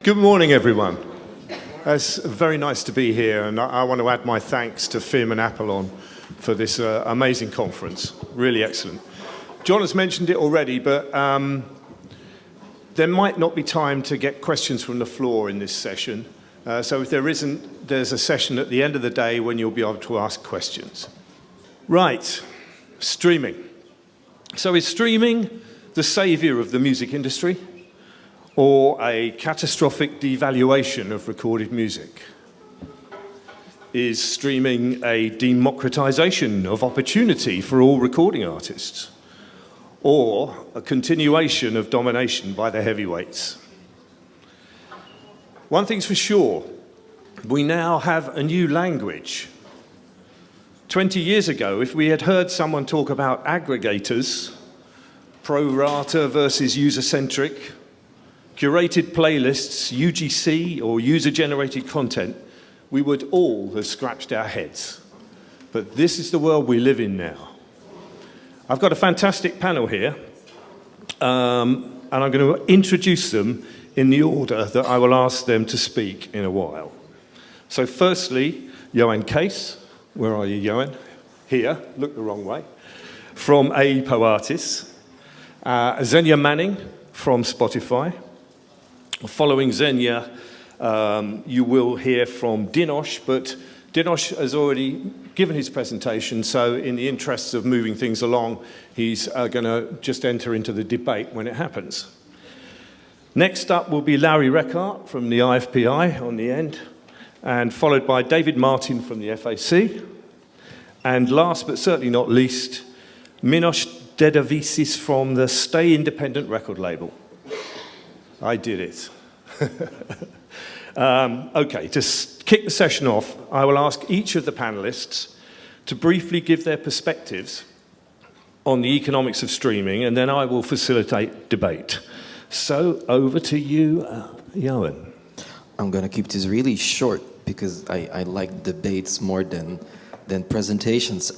Good morning, everyone. It's very nice to be here, and I want to add my thanks to FIM and APOLLON for this amazing conference. Really excellent. John has mentioned it already, but there might not be time to get questions from the floor in this session. So if there isn't, there's a session at the end of the day when you'll be able to ask questions. Right, streaming. So is streaming the savior of the music industry, or a catastrophic devaluation of recorded music? Is streaming a democratization of opportunity for all recording artists, or a continuation of domination by the heavyweights? One thing's for sure, we now have a new language. 20 years ago, if we had heard someone talk about aggregators, pro rata versus user-centric, curated playlists, UGC, or user-generated content, we would all have scratched our heads. But this is the world we live in now. I've got a fantastic panel here, and I'm going to introduce them in the order that I will ask them to speak in a while. So firstly, Johan Case. Where are you, Johan? Here, look the wrong way. From AEPO Artists. Xenia Manning from Spotify. Following Xenia, you will hear from Dinos, but Dinos has already given his presentation, so in the interests of moving things along, he's going to just enter into the debate when it happens. Next up will be Lauri Rechardt from the IFPI on the end, and followed by David Martin from the FAC, and last but certainly not least, Manos Dedevesis from the Stay Independent record label. I did it. Okay, to kick the session off, I will ask each of the panelists to briefly give their perspectives on the economics of streaming, and then I will facilitate debate. So over to you, Johan. I'm going to keep this really short because I like debates more than presentations.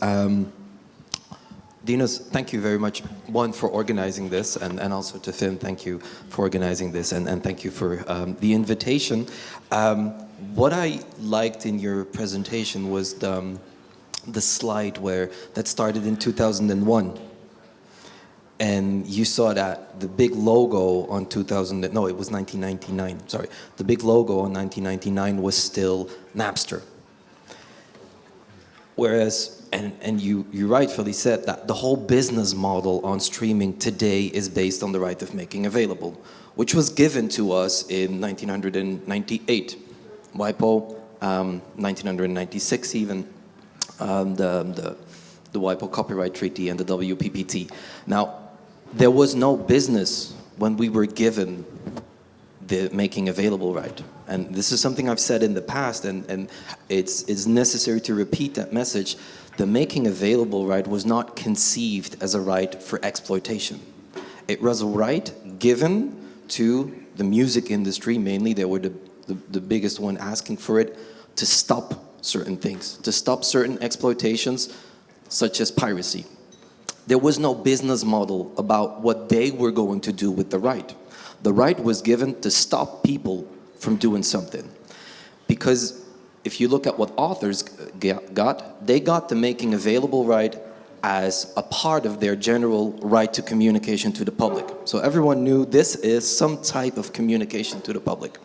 Dinos, thank you very much, one, for organizing this, and also to FIM, thank you for organizing this, and thank you for the invitation. What I liked in your presentation was the slide that started in 2001. And you saw that the big logo on it was 1999, sorry. The big logo on 1999 was still Napster. Whereas, and you rightfully said that the whole business model on streaming today is based on the right of making available, which was given to us in 1998. WIPO, 1996 even, the WIPO Copyright Treaty and the WPPT. Now, there was no business when we were given the making available right. And this is something I've said in the past, and it's necessary to repeat that message. The making available right was not conceived as a right for exploitation. It was a right given to the music industry, mainly. They were the biggest one asking for it, to stop certain things, to stop certain exploitations, such as piracy. There was no business model about what they were going to do with the right. The right was given to stop people from doing something. Because if you look at what authors got, they got the making available right as a part of their general right to communication to the public. So everyone knew this is some type of communication to the public.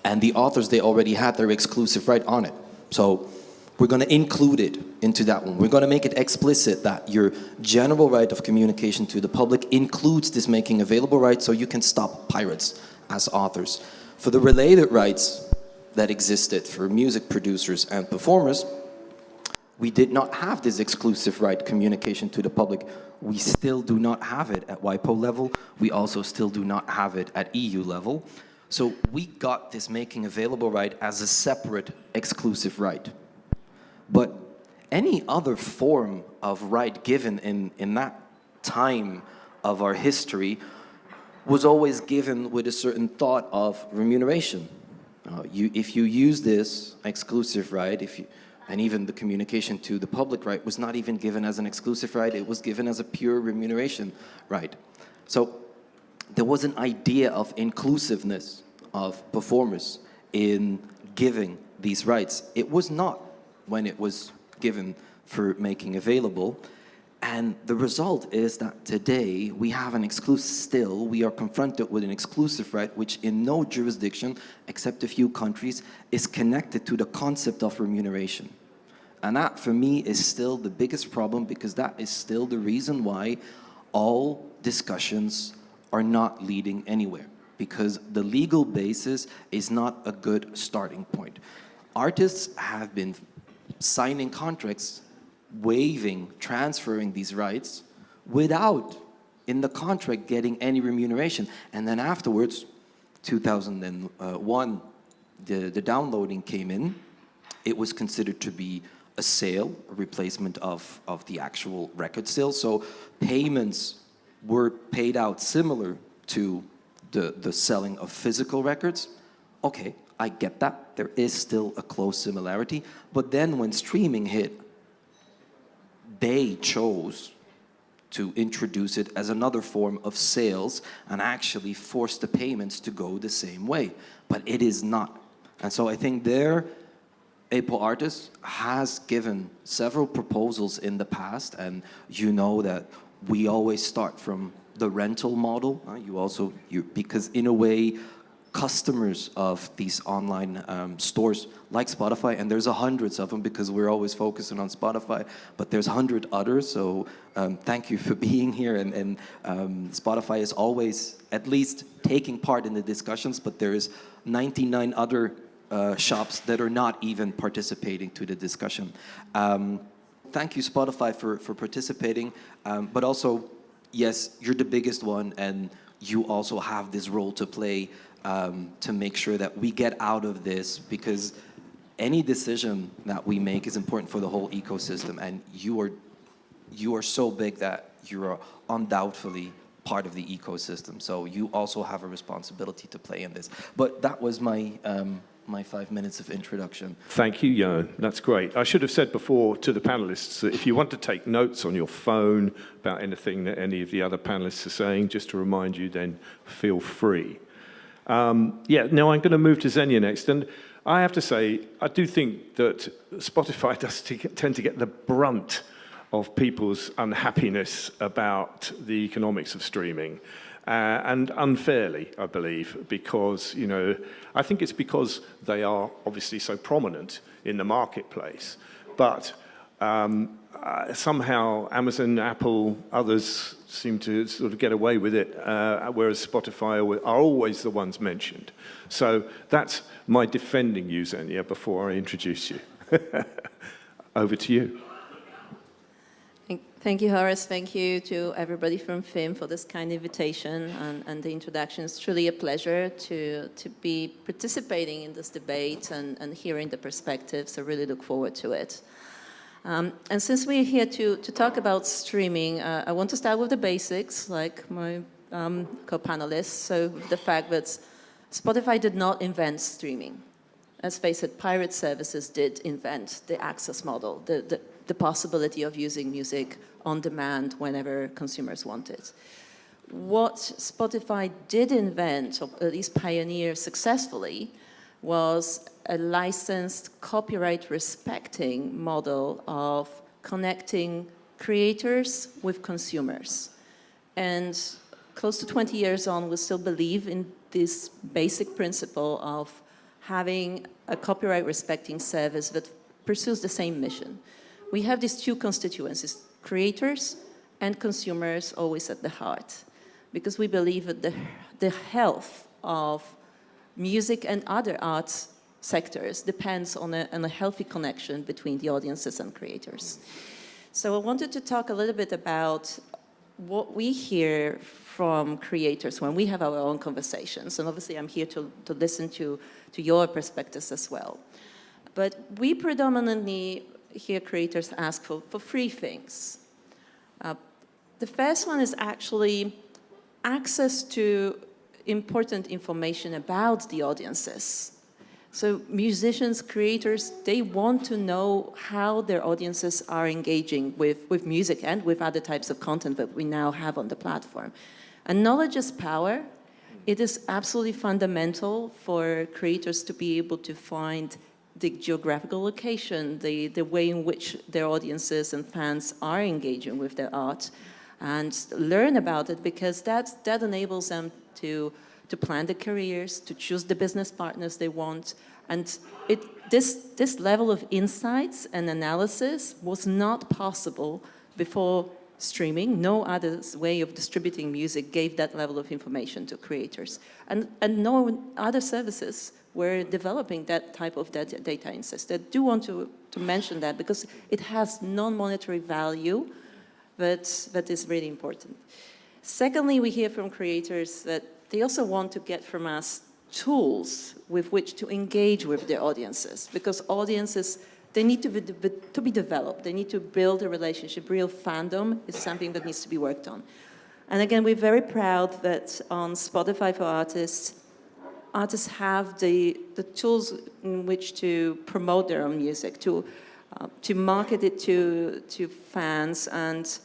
And the authors, they already had their exclusive right on it. So we're going to include it into that one. We're going to make it explicit that your general right of communication to the public includes this making available right, so you can stop pirates as authors. For the related rights that existed for music producers and performers, we did not have this exclusive right communication to the public. We still do not have it at WIPO level. We also still do not have it at EU level. So we got this making available right as a separate exclusive right. But any other form of right given in that time of our history was always given with a certain thought of remuneration. If you use this exclusive right, and even the communication to the public right was not even given as an exclusive right, it was given as a pure remuneration right. So there was an idea of inclusiveness of performers in giving these rights. It was not when it was given for making available. And the result is that today we have an we are confronted with an exclusive right which in no jurisdiction, except a few countries, is connected to the concept of remuneration. And that, for me, is still the biggest problem, because that is still the reason why all discussions are not leading anywhere, because the legal basis is not a good starting point. Artists have been signing contracts, transferring these rights without, in the contract, getting any remuneration. And then afterwards, 2001, the downloading came in. It was considered to be a sale, a replacement of the actual record sale. So payments were paid out similar to the selling of physical records. Okay, I get that. There is still a close similarity. But then when streaming hit, they chose to introduce it as another form of sales and actually force the payments to go the same way. But it is not. And so I think APO Artists has given several proposals in the past, and you know that we always start from the rental model. Because in a way, customers of these online stores like Spotify, and there's hundreds of them because we're always focusing on Spotify, but there's 100 others, so thank you for being here. And Spotify is always at least taking part in the discussions, but there's 99 other shops that are not even participating to the discussion. Thank you, Spotify, for participating, but also, yes, you're the biggest one, and you also have this role to play to make sure that we get out of this, because any decision that we make is important for the whole ecosystem, and you are so big that you are undoubtedly part of the ecosystem. So you also have a responsibility to play in this. But that was my 5 minutes of introduction. Thank you, Jan. That's great. I should have said before to the panelists that if you want to take notes on your phone about anything that any of the other panelists are saying, just to remind you, then feel free. Now I'm going to move to Xenia next. And I have to say, I do think that Spotify does tend to get the brunt of people's unhappiness about the economics of streaming. And unfairly, I believe, because, I think it's because they are obviously so prominent in the marketplace. But somehow Amazon, Apple, others seem to sort of get away with it, whereas Spotify are always the ones mentioned. So that's my defending you, Xenia, before I introduce you. Over to you. Thank you, Horace. Thank you to everybody from FIM for this kind invitation and the introduction. It's truly a pleasure to be participating in this debate and hearing the perspectives. I really look forward to it. And since we're here to talk about streaming, I want to start with the basics, like my co-panelists. So the fact that Spotify did not invent streaming. Let's face it, pirate services did invent the access model, the possibility of using music on demand whenever consumers want it. What Spotify did invent, or at least pioneer successfully, was a licensed, copyright-respecting model of connecting creators with consumers. And close to 20 years on, we still believe in this basic principle of having a copyright-respecting service that pursues the same mission. We have these two constituencies, creators and consumers, always at the heart, because we believe that the health of music and other arts sectors depends on a healthy connection between the audiences and creators. So I wanted to talk a little bit about what we hear from creators when we have our own conversations, and obviously I'm here to listen to your perspectives as well. But we predominantly hear creators ask for three things. The first one is actually access to important information about the audiences. So musicians, creators, they want to know how their audiences are engaging with music and with other types of content that we now have on the platform. And knowledge is power, It is absolutely fundamental for creators to be able to find the geographical location, the way in which their audiences and fans are engaging with their art, and learn about it, because that enables them to plan their careers, to choose the business partners they want. And this level of insights and analysis was not possible before streaming. No other way of distributing music gave that level of information to creators. And no other services were developing that type of data insights. I do want to mention that because it has non-monetary value that is really important. Secondly, we hear from creators that they also want to get from us tools with which to engage with their audiences, because audiences, they need to be developed. They need to build a relationship. Real fandom is something that needs to be worked on. And again, we're very proud that on Spotify for Artists have the tools in which to promote their own music, to market it to fans, and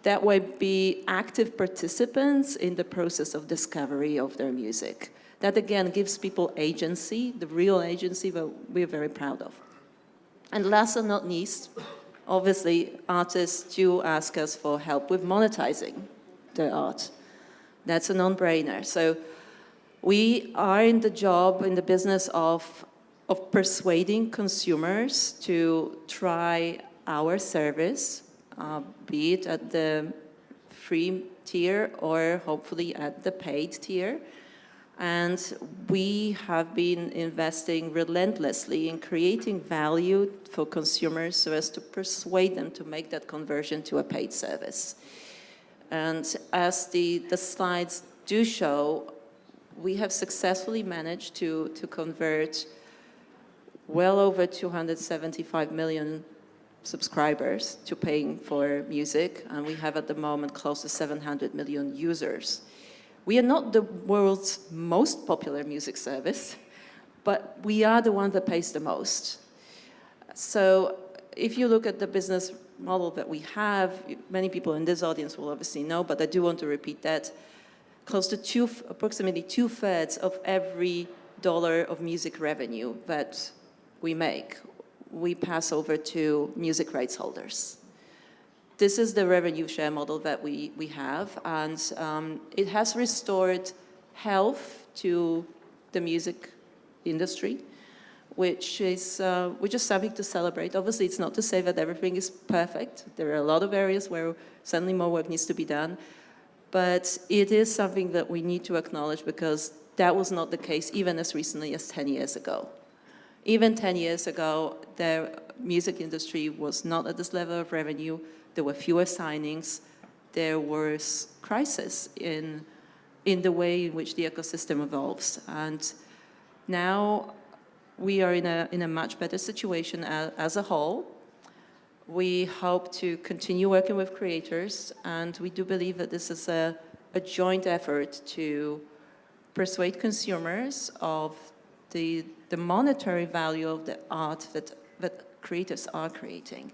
that way be active participants in the process of discovery of their music. That again gives people agency, the real agency that we're very proud of. And last but not least, obviously artists do ask us for help with monetizing their art. That's a non-brainer. So we are in the business of persuading consumers to try our service, be it at the free tier or hopefully at the paid tier. And we have been investing relentlessly in creating value for consumers so as to persuade them to make that conversion to a paid service. And as the slides do show, we have successfully managed to convert well over 275 million subscribers to paying for music, and we have at the moment close to 700 million users. We are not the world's most popular music service, but we are the one that pays the most. So if you look at the business model that we have, many people in this audience will obviously know, but I do want to repeat that, approximately 2/3 of every dollar of music revenue that we make, we pass over to music rights holders. This is the revenue share model that we have, and it has restored health to the music industry, which is something to celebrate. Obviously, it's not to say that everything is perfect. There are a lot of areas where certainly more work needs to be done, but it is something that we need to acknowledge, because that was not the case even as recently as 10 years ago. Even 10 years ago, the music industry was not at this level of revenue. There were fewer signings. There was crisis in the way in which the ecosystem evolves. And now we are in a much better situation as a whole. We hope to continue working with creators, and we do believe that this is a joint effort to persuade consumers of the monetary value of the art that creators are creating.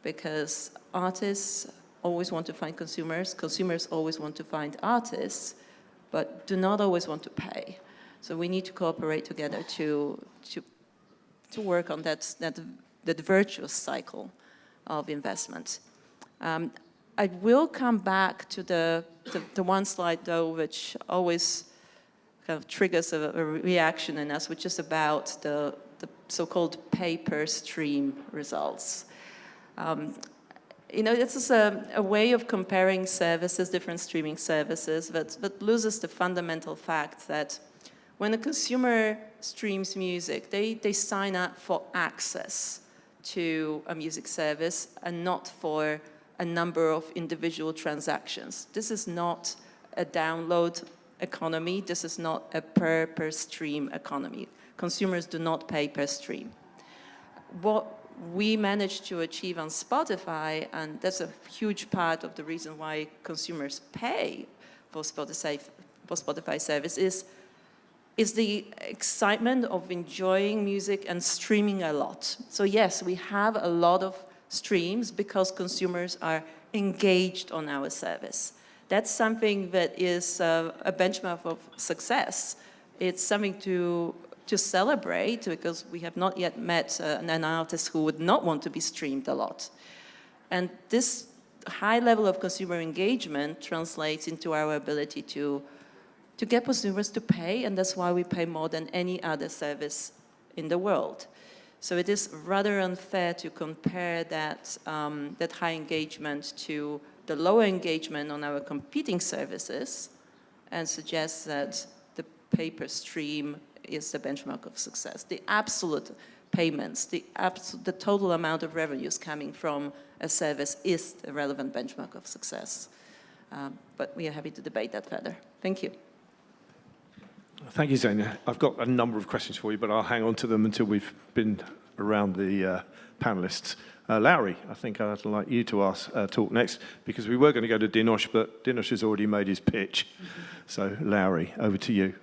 Because artists always want to find consumers always want to find artists, but do not always want to pay. So we need to cooperate together to work on that virtuous cycle of investment. I will come back to the one slide, though, which always kind of triggers a reaction in us, which is about the so-called pay-per-stream results. This is a way of comparing services, different streaming services, but loses the fundamental fact that when a consumer streams music, they sign up for access to a music service and not for a number of individual transactions. This is not a download economy. This is not a per stream economy. Consumers do not pay per stream. What we managed to achieve on Spotify, and that's a huge part of the reason why consumers pay for Spotify service, is the excitement of enjoying music and streaming a lot. So yes, we have a lot of streams because consumers are engaged on our service. that's something that is a benchmark of success. It's something to celebrate, because we have not yet met an artist who would not want to be streamed a lot. And this high level of consumer engagement translates into our ability to get consumers to pay, and that's why we pay more than any other service in the world. So it is rather unfair to compare that high engagement to the lower engagement on our competing services and suggest that the pay-per-stream is the benchmark of success. The absolute payments, the total amount of revenues coming from a service is the relevant benchmark of success. But we are happy to debate that further. Thank you. Thank you, Zenia. I've got a number of questions for you, but I'll hang on to them until we've been around the panelists. Lauri, I think I'd like you to talk next, because we were going to go to Dinos, but Dinos has already made his pitch. So, Lauri, over to you.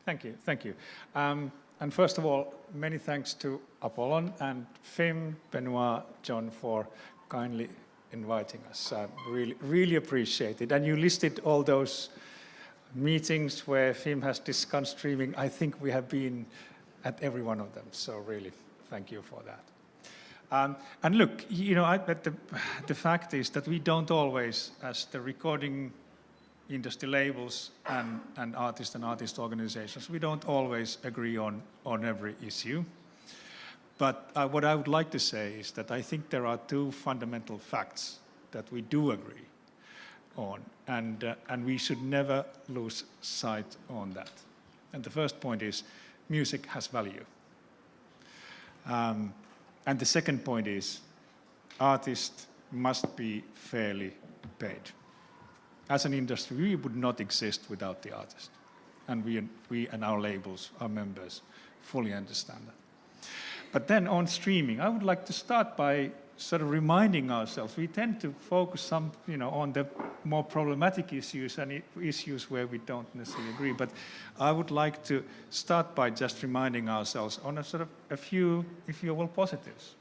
Thank you, thank you. And first of all, many thanks to APOLLON and Fim, Benoit, John for kindly inviting us. Really appreciate it. And you listed all those meetings where Fim has discussed streaming. I think we have been at every one of them, so really thank you for that. And look, you know, the fact is that we don't always, as the recording industry labels and artists and artist organizations, we don't always agree on every issue. But what I would like to say is that I think there are two fundamental facts that we do agree on, and we should never lose sight on that. And the first point is music has value. And the second point is artists must be fairly paid. As an industry, we would not exist without the artist. And we and our labels, our members, fully understand that. But then on streaming, I would like to start by sort of reminding ourselves, we tend to focus on the more problematic issues and issues where we don't necessarily agree. But I would like to start by just reminding ourselves on a few, if you will, positives,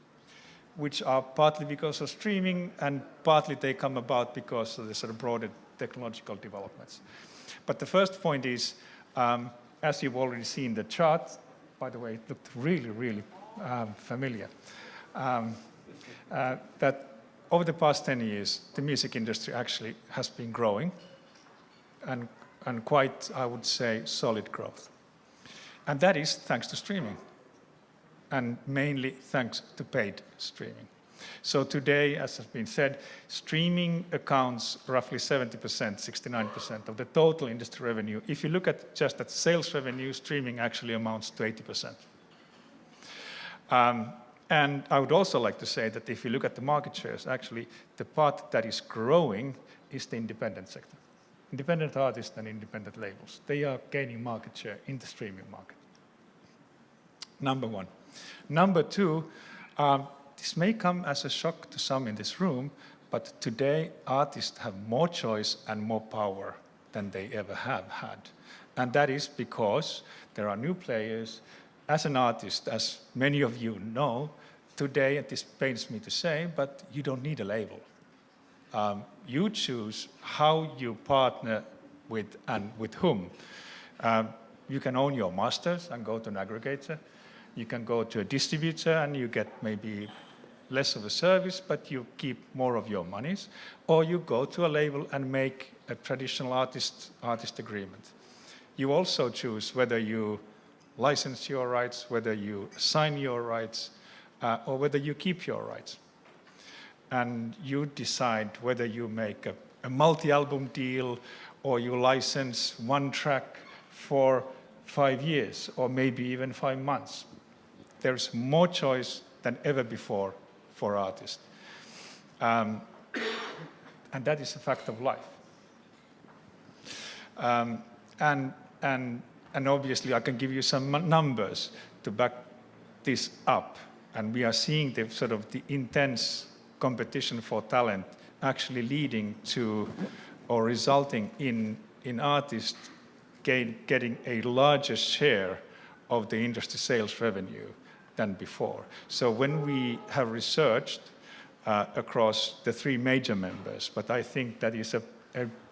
which are partly because of streaming and partly they come about because of the sort of broader technological developments. But the first point is, as you've already seen the chart, by the way, it looked really familiar, that over the past 10 years, the music industry actually has been growing and quite, I would say, solid growth. And that is thanks to streaming, and mainly thanks to paid streaming. So today, as has been said, streaming accounts roughly 70%, 69% of the total industry revenue. If you look at just at sales revenue, streaming actually amounts to 80%. And I would also like to say that if you look at the market shares, actually the part that is growing is the independent sector. Independent artists and independent labels. They are gaining market share in the streaming market. Number one. Number two, this may come as a shock to some in this room, but today artists have more choice and more power than they ever have had. And that is because there are new players. As an artist, as many of you know, today, and this pains me to say, but you don't need a label. You choose how you partner with and with whom. You can own your masters and go to an aggregator. You can go to a distributor and you get maybe less of a service, but you keep more of your monies. Or you go to a label and make a traditional artist agreement. You also choose whether you license your rights, whether you assign your rights, or whether you keep your rights. And you decide whether you make a multi-album deal or you license one track for 5 years or maybe even 5 months. There's more choice than ever before for artists. And that is a fact of life. And obviously, I can give you some numbers to back this up. And we are seeing the sort of the intense competition for talent actually leading to or resulting in artists getting a larger share of the industry sales revenue than before. So when we have researched across the 3 major members, but I think that is a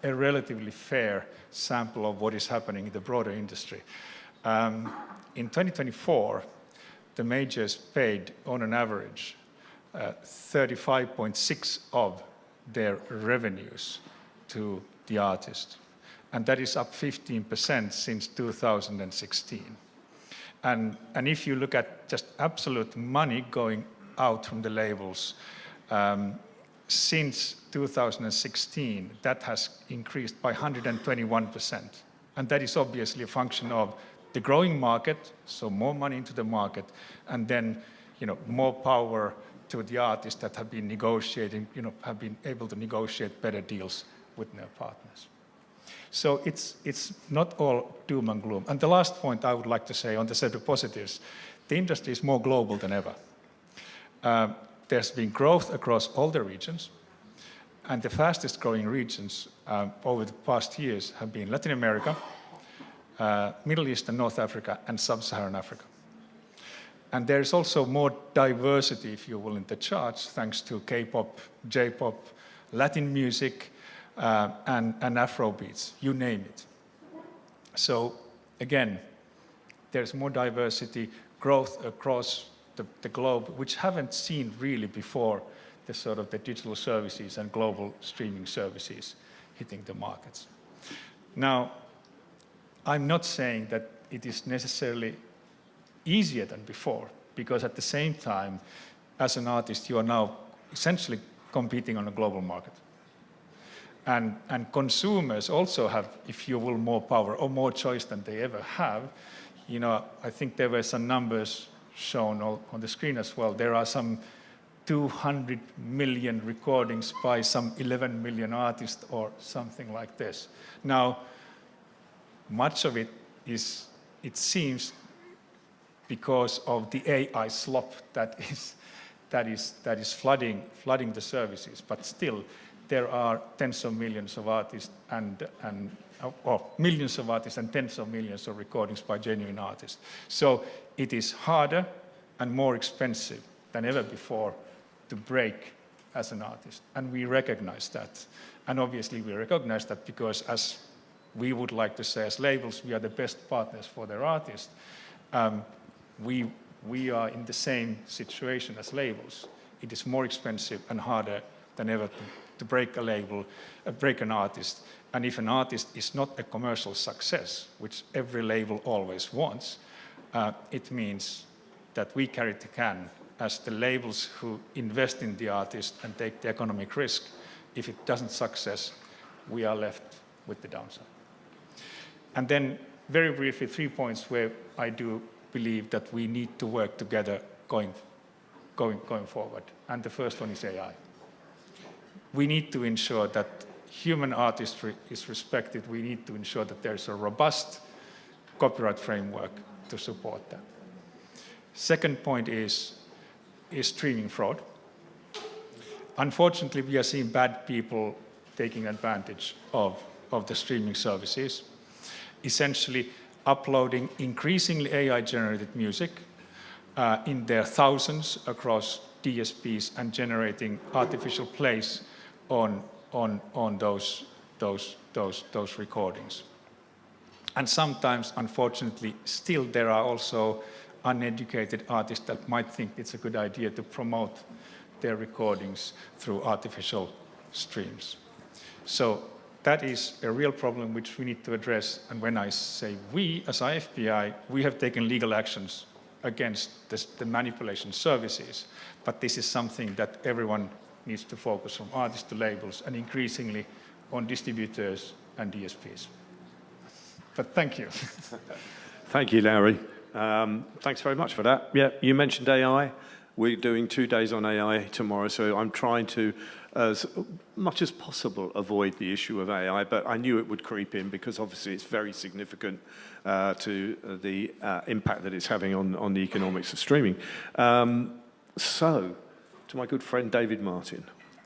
a relatively fair sample of what is happening in the broader industry. In 2024, the majors paid, on an average, 35.6% of their revenues to the artist. And that is up 15% since 2016. And if you look at just absolute money going out from the labels, since 2016, that has increased by 121%. And that is obviously a function of the growing market, so more money into the market, and then more power to the artists that have been negotiating, have been able to negotiate better deals with their partners. So it's not all doom and gloom. And the last point I would like to say on the set of positives, the industry is more global than ever. There's been growth across all the regions, and the fastest growing regions over the past years have been Latin America, Middle East and North Africa, and Sub-Saharan Africa. And there's also more diversity, if you will, in the charts, thanks to K-pop, J-pop, Latin music, and Afrobeats, you name it. So again, there's more diversity, growth across the globe, which haven't seen really before the sort of the digital services and global streaming services hitting the markets. Now, I'm not saying that it is necessarily easier than before, because at the same time, as an artist, you are now essentially competing on a global market. And consumers also have, if you will, more power or more choice than they ever have. I think there were some numbers shown on the screen as well. There are some 200 million recordings by some 11 million artists or something like this. Now, much of it is, it seems, because of the AI slop that is flooding the services. But still, there are tens of millions of artists or millions of artists and tens of millions of recordings by genuine artists. So it is harder and more expensive than ever before to break as an artist. And we recognize that. And obviously we recognize that because, as we would like to say as labels, we are the best partners for their artists. We are in the same situation as labels. It is more expensive and harder than ever to break a label, break an artist. And if an artist is not a commercial success, which every label always wants, it means that we carry the can as the labels who invest in the artist and take the economic risk. If it doesn't success, we are left with the downside. And then very briefly, 3 points where I do believe that we need to work together going forward. And the first one is AI. We need to ensure that human artistry is respected. We need to ensure that there's a robust copyright framework to support that. Second point is streaming fraud. Unfortunately, we are seeing bad people taking advantage of the streaming services, essentially uploading increasingly AI-generated music in their thousands across DSPs and generating artificial plays on those recordings. And sometimes, unfortunately, still there are also uneducated artists that might think it's a good idea to promote their recordings through artificial streams. So that is a real problem which we need to address. And when I say we, as IFPI, we have taken legal actions against the manipulation services. But this is something that everyone needs to focus, from artists to labels, and increasingly on distributors and DSPs. But thank you. Thank you, Lauri. Thanks very much for that. Yeah, you mentioned AI. We're doing 2 days on AI tomorrow, so I'm trying to, as much as possible, avoid the issue of AI, but I knew it would creep in because obviously it's very significant to the impact that it's having on the economics of streaming. So, to my good friend David Martin.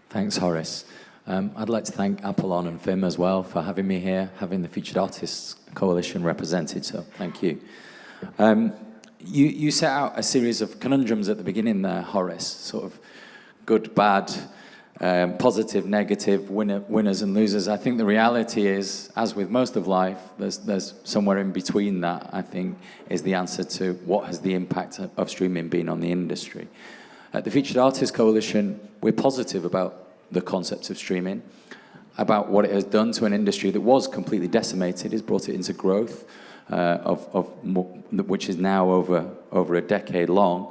Thanks, Horace. I'd like to thank APOLLON and FIM as well for having me here, having the Featured Artists Coalition represented, so thank you. You set out a series of conundrums at the beginning there, Horace, sort of good, bad, positive, negative, winners and losers. I think the reality is, as with most of life, there's somewhere in between that, I think, is the answer to what has the impact of streaming been on the industry. At the Featured Artists Coalition, we're positive about the concept of streaming, about what it has done to an industry that was completely decimated. It's brought it into growth, which is now over a decade long.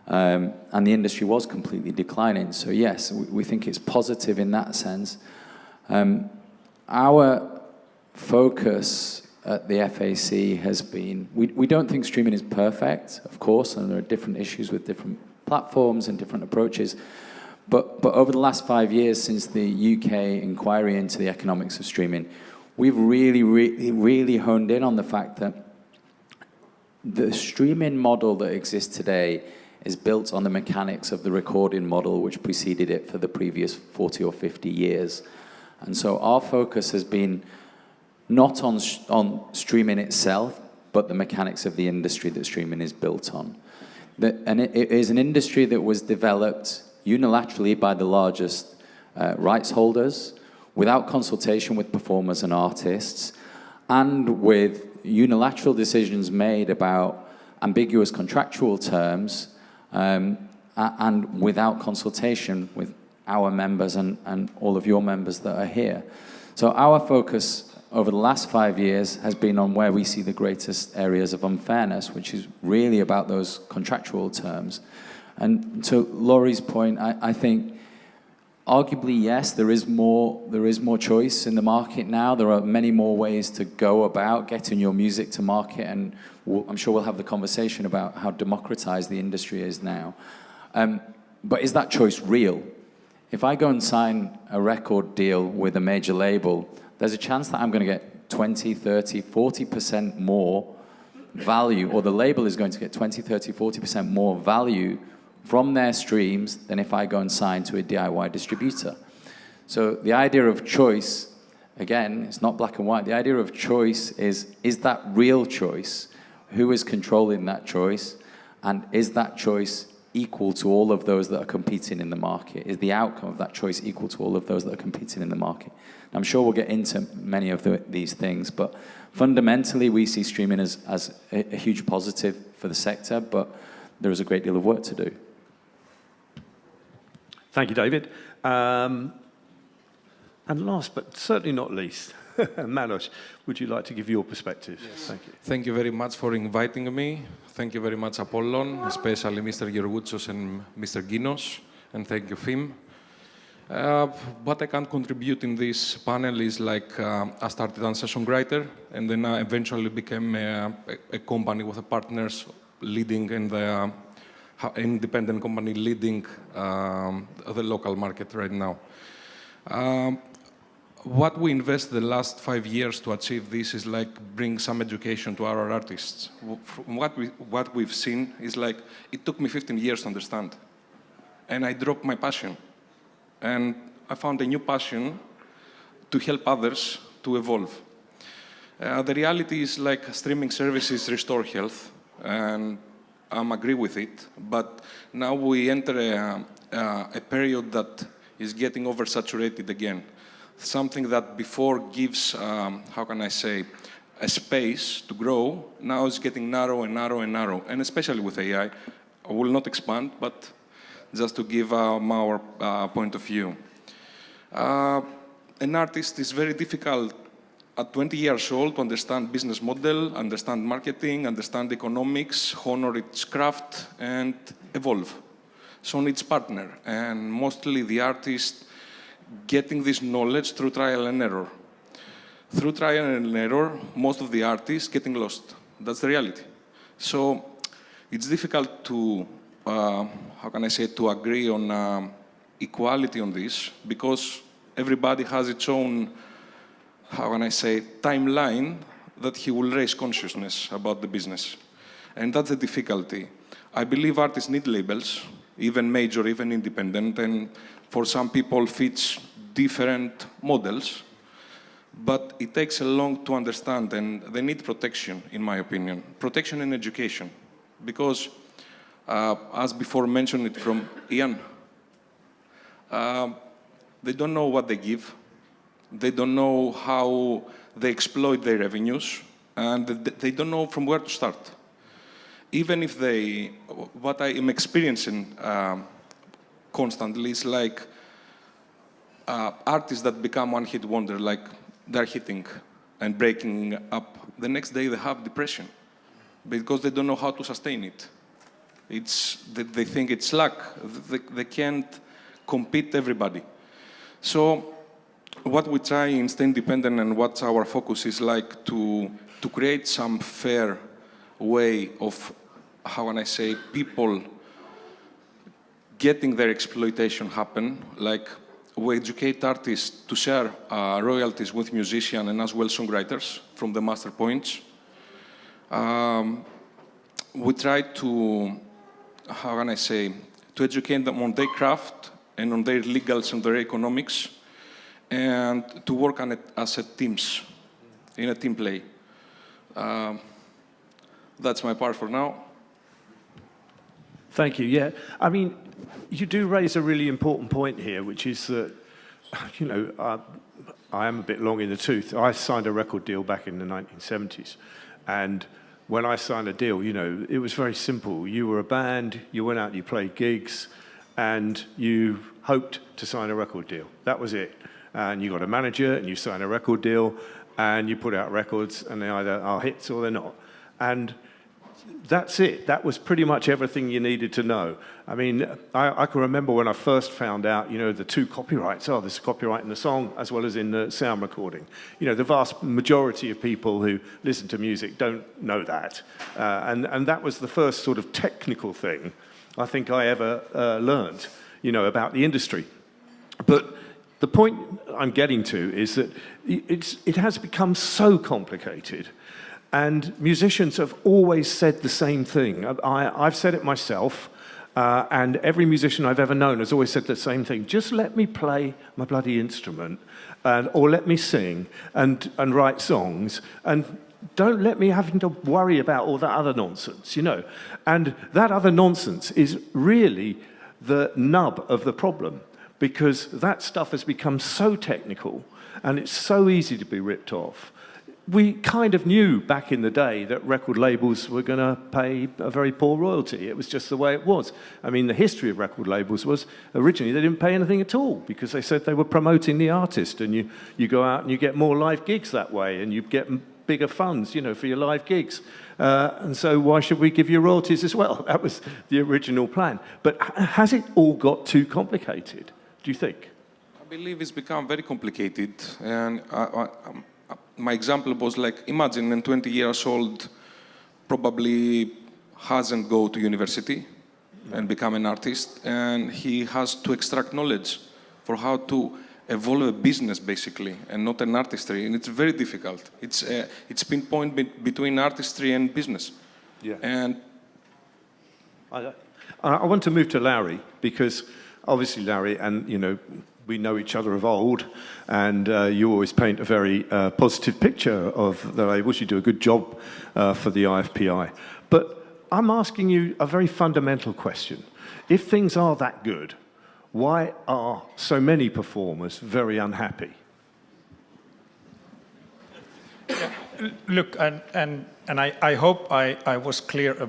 And the industry was completely declining. So yes, we think it's positive in that sense. Our focus at the FAC has been, we don't think streaming is perfect, of course, and there are different issues with different platforms and different approaches. But over the last 5 years, since the UK inquiry into the economics of streaming, we've really honed in on the fact that the streaming model that exists today is built on the mechanics of the recording model which preceded it for the previous 40 or 50 years. And so our focus has been not on streaming itself, but the mechanics of the industry that streaming is built on. And it is an industry that was developed unilaterally by the largest rights holders, without consultation with performers and artists, and with unilateral decisions made about ambiguous contractual terms, and without consultation with our members and all of your members that are here. So our focus over the last 5 years has been on where we see the greatest areas of unfairness, which is really about those contractual terms. And to Lauri's point, I think arguably, yes, there is more choice in the market now. There are many more ways to go about getting your music to market, and I'm sure we'll have the conversation about how democratized the industry is now. But is that choice real? If I go and sign a record deal with a major label, there's a chance that I'm going to get 20, 30, 40% more value, or the label is going to get 20, 30, 40% more value from their streams than if I go and sign to a DIY distributor. So the idea of choice, again, it's not black and white. The idea of choice is that real choice? Who is controlling that choice? And is that choice equal to all of those that are competing in the market? Is the outcome of that choice equal to all of those that are competing in the market? I'm sure we'll get into many of these things, but fundamentally we see streaming as a huge positive for the sector, but there is a great deal of work to do. Thank you, David. And last but certainly not least, Manos, would you like to give your perspective? Yes. Thank you. Thank you very much for inviting me. Thank you very much, APOLLON, especially Mr. Georgoutsos and Mr. Ginos, and thank you, FIM. What I can contribute in this panel is like I started as a songwriter, and then I eventually became a company with partners leading in the independent company leading the local market right now. What we invest the last 5 years to achieve this is like bring some education to our artists. From what we've seen is like it took me 15 years to understand, and I dropped my passion, and I found a new passion to help others to evolve. The reality is like streaming services restore health, and I agree with it, but now we enter a period that is getting oversaturated again. Something that before gives, how can I say, a space to grow, now is getting narrow and narrow and narrow, and especially with AI. I will not expand, but just to give our point of view. An artist is very difficult at 20 years old to understand business model, understand marketing, understand economics, honor its craft, and evolve. So needs partner, and mostly the artist getting this knowledge through trial and error. Through trial and error, most of the artists getting lost. That's the reality. So it's difficult to, how can I say, to agree on equality on this, because everybody has its own, how can I say, timeline that he will raise consciousness about the business. And that's the difficulty. I believe artists need labels, even major, even independent, and for some people fits different models, but it takes a long to understand, and they need protection, in my opinion. Protection and education, because as before mentioned it from Ian, They don't know what they give. They don't know how they exploit their revenues, and they don't know from where to start. Even if they, what I am experiencing constantly is like artists that become one-hit wonder, like they're hitting and breaking up. The next day they have depression because they don't know how to sustain it. They think it's luck. They can't compete everybody. So what we try in Stay Independent and what's our focus is like to create some fair way of, how can I say, people getting their exploitation happen. Like we educate artists to share royalties with musicians and as well songwriters from the master points. We try to, how can I say, to educate them on their craft and on their legals and their economics, and to work on it as a teams, in a team play. That's my part for now. Thank you. Yeah, I mean, you do raise a really important point here, which is that, you know, I am a bit long in the tooth. I signed a record deal back in the 1970s, and when I signed a deal, you know, it was very simple. You were a band, you went out and you played gigs, and you hoped to sign a record deal. That was it. And you got a manager, and you signed a record deal, and you put out records, and they either are hits or they're not. And that's it. That was pretty much everything you needed to know. I mean, I can remember when I first found out, you know, the two copyrights. Oh, there's copyright in the song as well as in the sound recording. You know, the vast majority of people who listen to music don't know that. And that was the first sort of technical thing I think I ever learned, you know, about the industry. But the point I'm getting to is that it has become so complicated. And musicians have always said the same thing. I've said it myself, and every musician I've ever known has always said the same thing. Just let me play my bloody instrument, or let me sing and write songs, and don't let me having to worry about all that other nonsense, you know. And that other nonsense is really the nub of the problem, because that stuff has become so technical, and it's so easy to be ripped off. We kind of knew back in the day that record labels were going to pay a very poor royalty. It was just the way it was. I mean, the history of record labels was originally they didn't pay anything at all because they said they were promoting the artist, and you go out and you get more live gigs that way, and you get bigger funds, you know, for your live gigs. And so why should we give you royalties as well? That was the original plan. But has it all got too complicated, do you think? I believe it's become very complicated, and my example was like, imagine a 20 years old probably hasn't go to university and become an artist, and he has to extract knowledge for how to evolve a business basically, and not an artistry, and it's very difficult. It's pinpoint between artistry and business. Yeah. And I want to move to Lauri, because obviously Lauri, and you know, we know each other of old, and you always paint a very positive picture of the labels. You do a good job for the IFPI. But I'm asking you a very fundamental question. If things are that good, why are so many performers very unhappy? Yeah, look, and I hope I was clear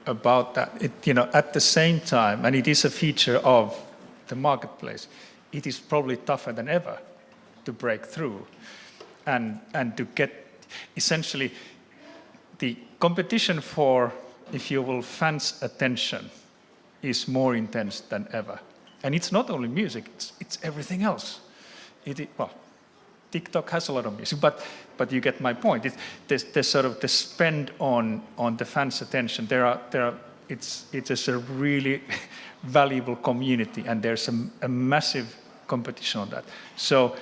about that. You know, at the same time, and it is a feature of the marketplace, it is probably tougher than ever to break through and to get, essentially, the competition for, if you will, fans' attention is more intense than ever. And it's not only music, it's everything else. Well, TikTok has a lot of music, but you get my point. There's sort of the spend on the fans' attention. It's a sort of really valuable community, and there's a massive competition on that. So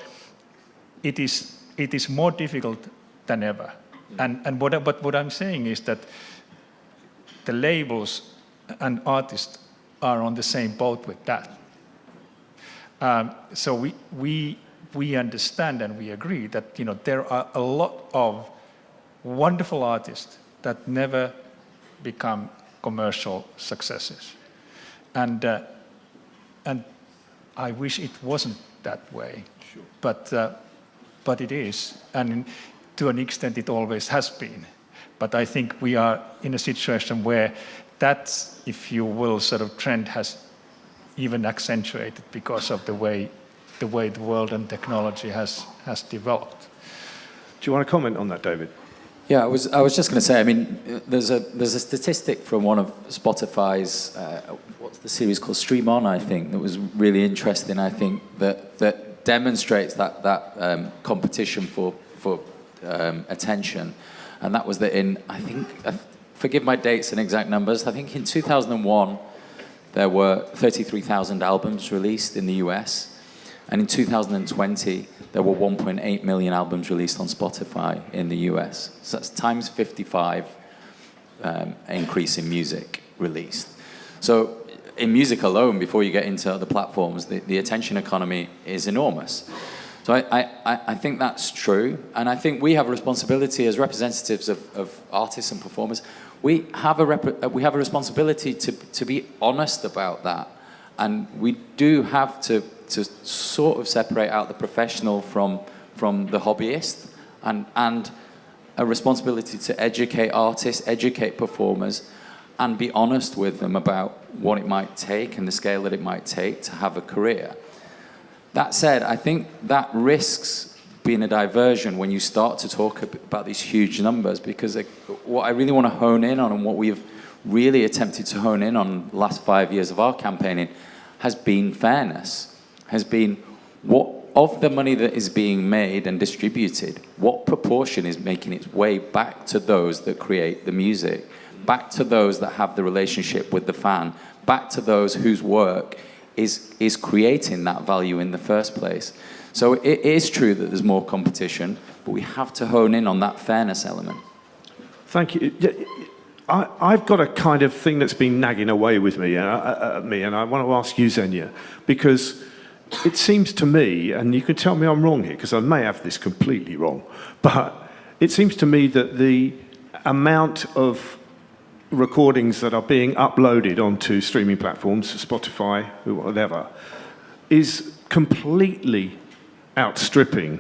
it is more difficult than ever. And what I'm saying is that the labels and artists are on the same boat with that. So we understand and we agree that, you know, there are a lot of wonderful artists that never become commercial successes. And I wish it wasn't that way. Sure. But it is, and to an extent it always has been. But I think we are in a situation where that, if you will, sort of trend has even accentuated because of the way the world and technology has developed. Do you want to comment on that, David? Yeah, I was just going to say, I mean, there's a statistic from one of Spotify's, what's the series called, Stream On, I think, that was really interesting, I think, that demonstrates that competition for attention. And that was that in, I think, forgive my dates and exact numbers, I think in 2001, there were 33,000 albums released in the US. And in 2020, there were 1.8 million albums released on Spotify in the US. So that's times 55 increase in music released. So in music alone, before you get into other platforms, the attention economy is enormous. So I think that's true. And I think we have a responsibility as representatives of artists and performers. We have a responsibility to be honest about that. And we do have to sort of separate out the professional from the hobbyist, and a responsibility to educate artists, educate performers, and be honest with them about what it might take and the scale that it might take to have a career. That said, I think that risks being a diversion when you start to talk about these huge numbers, because what I really want to hone in on, and what we've really attempted to hone in on the last 5 years of our campaigning, has been fairness, has been what of the money that is being made and distributed, what proportion is making its way back to those that create the music, back to those that have the relationship with the fan, back to those whose work is creating that value in the first place. So it is true that there's more competition, but we have to hone in on that fairness element. Thank you. I've got a kind of thing that's been nagging away with me, and I want to ask you, Xenia, because it seems to me, and you can tell me I'm wrong here, because I may have this completely wrong, but it seems to me that the amount of recordings that are being uploaded onto streaming platforms, Spotify, whatever, is completely outstripping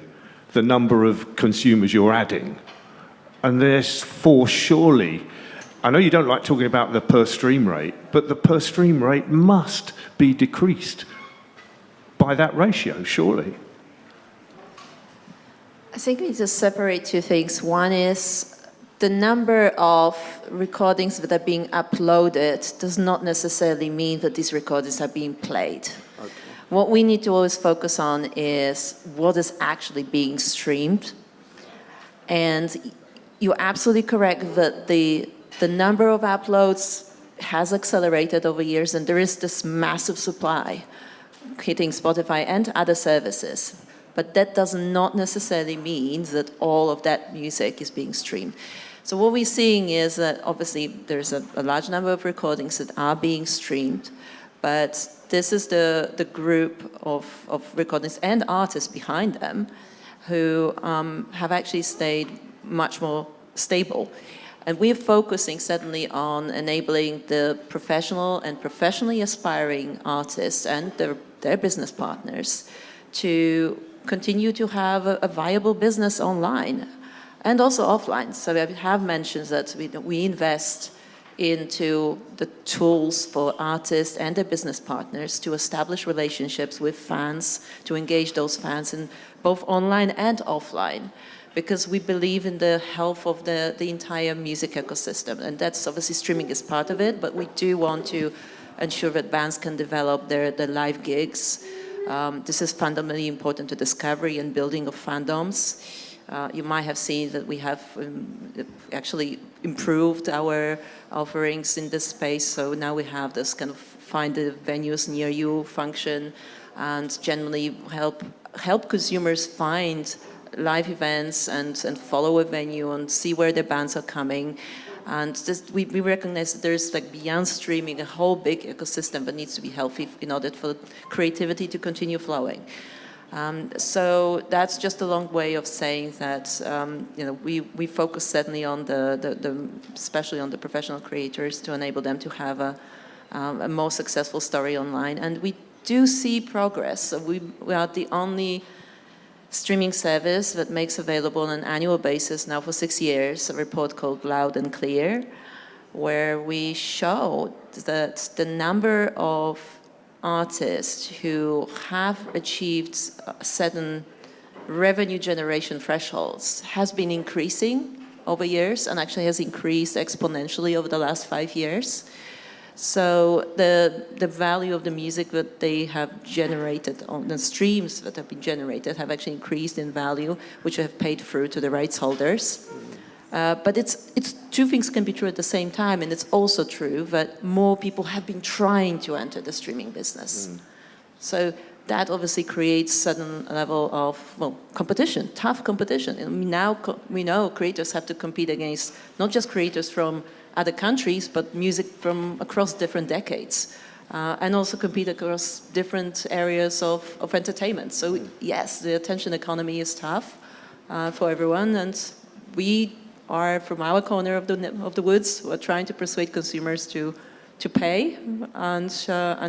the number of consumers you're adding. And therefore, surely, I know you don't like talking about the per stream rate, but the per stream rate must be decreased by that ratio, surely. I think we just separate two things. One is the number of recordings that are being uploaded does not necessarily mean that these recordings are being played. Okay. What we need to always focus on is what is actually being streamed. And you're absolutely correct that the number of uploads has accelerated over years, and there is this massive supply hitting Spotify and other services. But that does not necessarily mean that all of that music is being streamed. So what we're seeing is that obviously there's a large number of recordings that are being streamed, but this is the group of recordings and artists behind them who have actually stayed much more stable. And we're focusing certainly on enabling the professional and professionally aspiring artists and their business partners to continue to have a viable business online and also offline. So I have mentioned that we invest into the tools for artists and their business partners to establish relationships with fans, to engage those fans in both online and offline, because we believe in the health of the entire music ecosystem. And that's obviously streaming is part of it, but we do want to ensure that bands can develop their live gigs. This is fundamentally important to discovery and building of fandoms. You might have seen that we have actually improved our offerings in this space. So now we have this kind of find the venues near you function, and generally help consumers find live events and follow a venue and see where their bands are coming. And we recognize that there's, like, beyond streaming, a whole big ecosystem that needs to be healthy in order for creativity to continue flowing. So that's just a long way of saying that we focus certainly on especially on the professional creators to enable them to have a more successful story online. And we do see progress. So we are the only streaming service that makes available on an annual basis now for 6 years a report called Loud and Clear, where we show that the number of artists who have achieved certain revenue generation thresholds has been increasing over years and actually has increased exponentially over the last 5 years. So the value of the music that they have generated, on the streams that have been generated, have actually increased in value, which have paid through to the rights holders. But it's two things can be true at the same time, and it's also true that more people have been trying to enter the streaming business. So that obviously creates a certain level of, well, competition, tough competition. And now we know creators have to compete against not just creators from other countries, but music from across different decades, and also compete across different areas of entertainment. So yes, the attention economy is tough for everyone, and we are, from our corner of the woods, we're trying to persuade consumers to pay and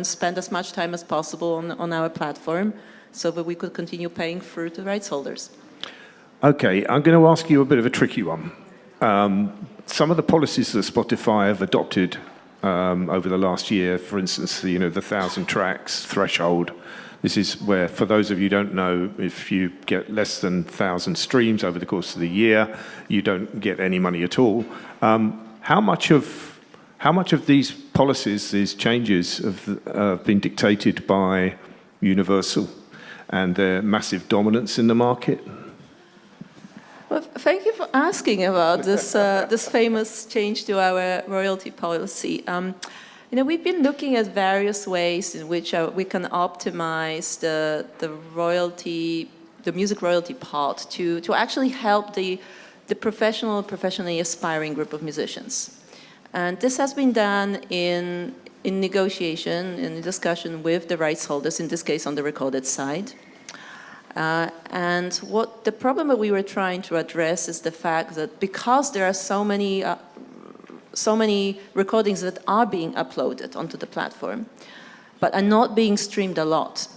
spend as much time as possible on our platform so that we could continue paying through to rights holders. Okay, I'm going to ask you a bit of a tricky one. Some of the policies that Spotify have adopted over the last year, for instance, the 1,000 tracks threshold. This is where, for those of you who don't know, if you get less than 1,000 streams over the course of the year, you don't get any money at all. How much of these policies, these changes, have been dictated by Universal and their massive dominance in the market? Well, thank you for asking about this famous change to our royalty policy. We've been looking at various ways in which we can optimize the music royalty part to actually help the professionally aspiring group of musicians. And this has been done in negotiation, in discussion with the rights holders, in this case on the recorded side. And what the problem that we were trying to address is the fact that because there are so many recordings that are being uploaded onto the platform, but are not being streamed a lot,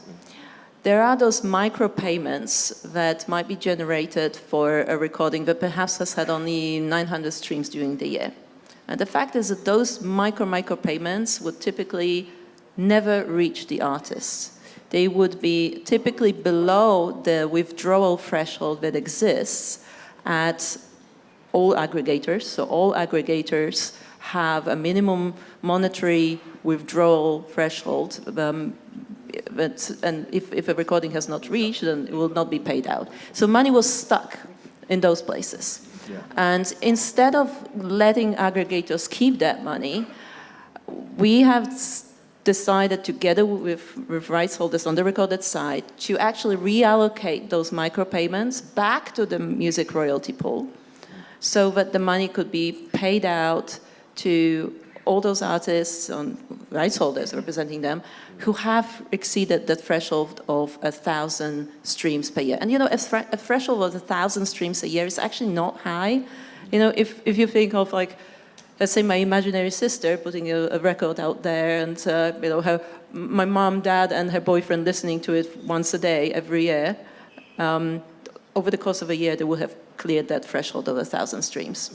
there are those micropayments that might be generated for a recording that perhaps has had only 900 streams during the year. And the fact is that those micropayments would typically never reach the artists. They would be typically below the withdrawal threshold that exists at all aggregators. So all aggregators have a minimum monetary withdrawal threshold, and if a recording has not reached, then it will not be paid out. So money was stuck in those places. Yeah. And instead of letting aggregators keep that money, we have decided, together with rights holders on the recorded side, to actually reallocate those micropayments back to the music royalty pool so that the money could be paid out to all those artists and rights holders representing them who have exceeded the threshold of 1,000 streams per year. And a threshold of 1,000 streams a year is actually not high. If you think of, like, let's say my imaginary sister putting a record out there, and my mom, dad, and her boyfriend listening to it once a day every year, over the course of a year, they will have cleared that threshold of 1,000 streams.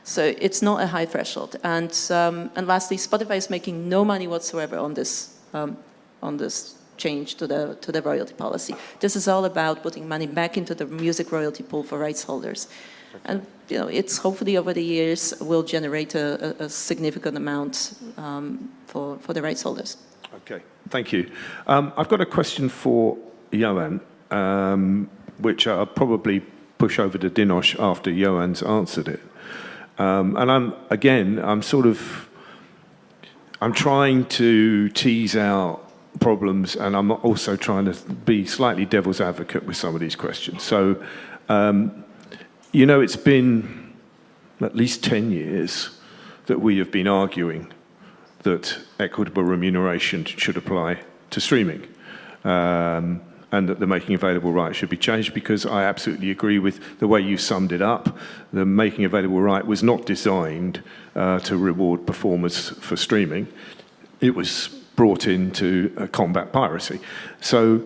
So it's not a high threshold. And lastly, Spotify is making no money whatsoever on this change to the royalty policy. This is all about putting money back into the music royalty pool for rights holders. And it's hopefully over the years will generate a significant amount for the rights holders. Okay, thank you. I've got a question for Johan, which I'll probably push over to Dinos after Johan's answered it. And I'm trying to tease out problems, and I'm also trying to be slightly devil's advocate with some of these questions. So, it's been at least 10 years that we have been arguing that equitable remuneration should apply to streaming, and that the making available right should be changed, because I absolutely agree with the way you summed it up. The making available right was not designed to reward performers for streaming. It was brought in to combat piracy. So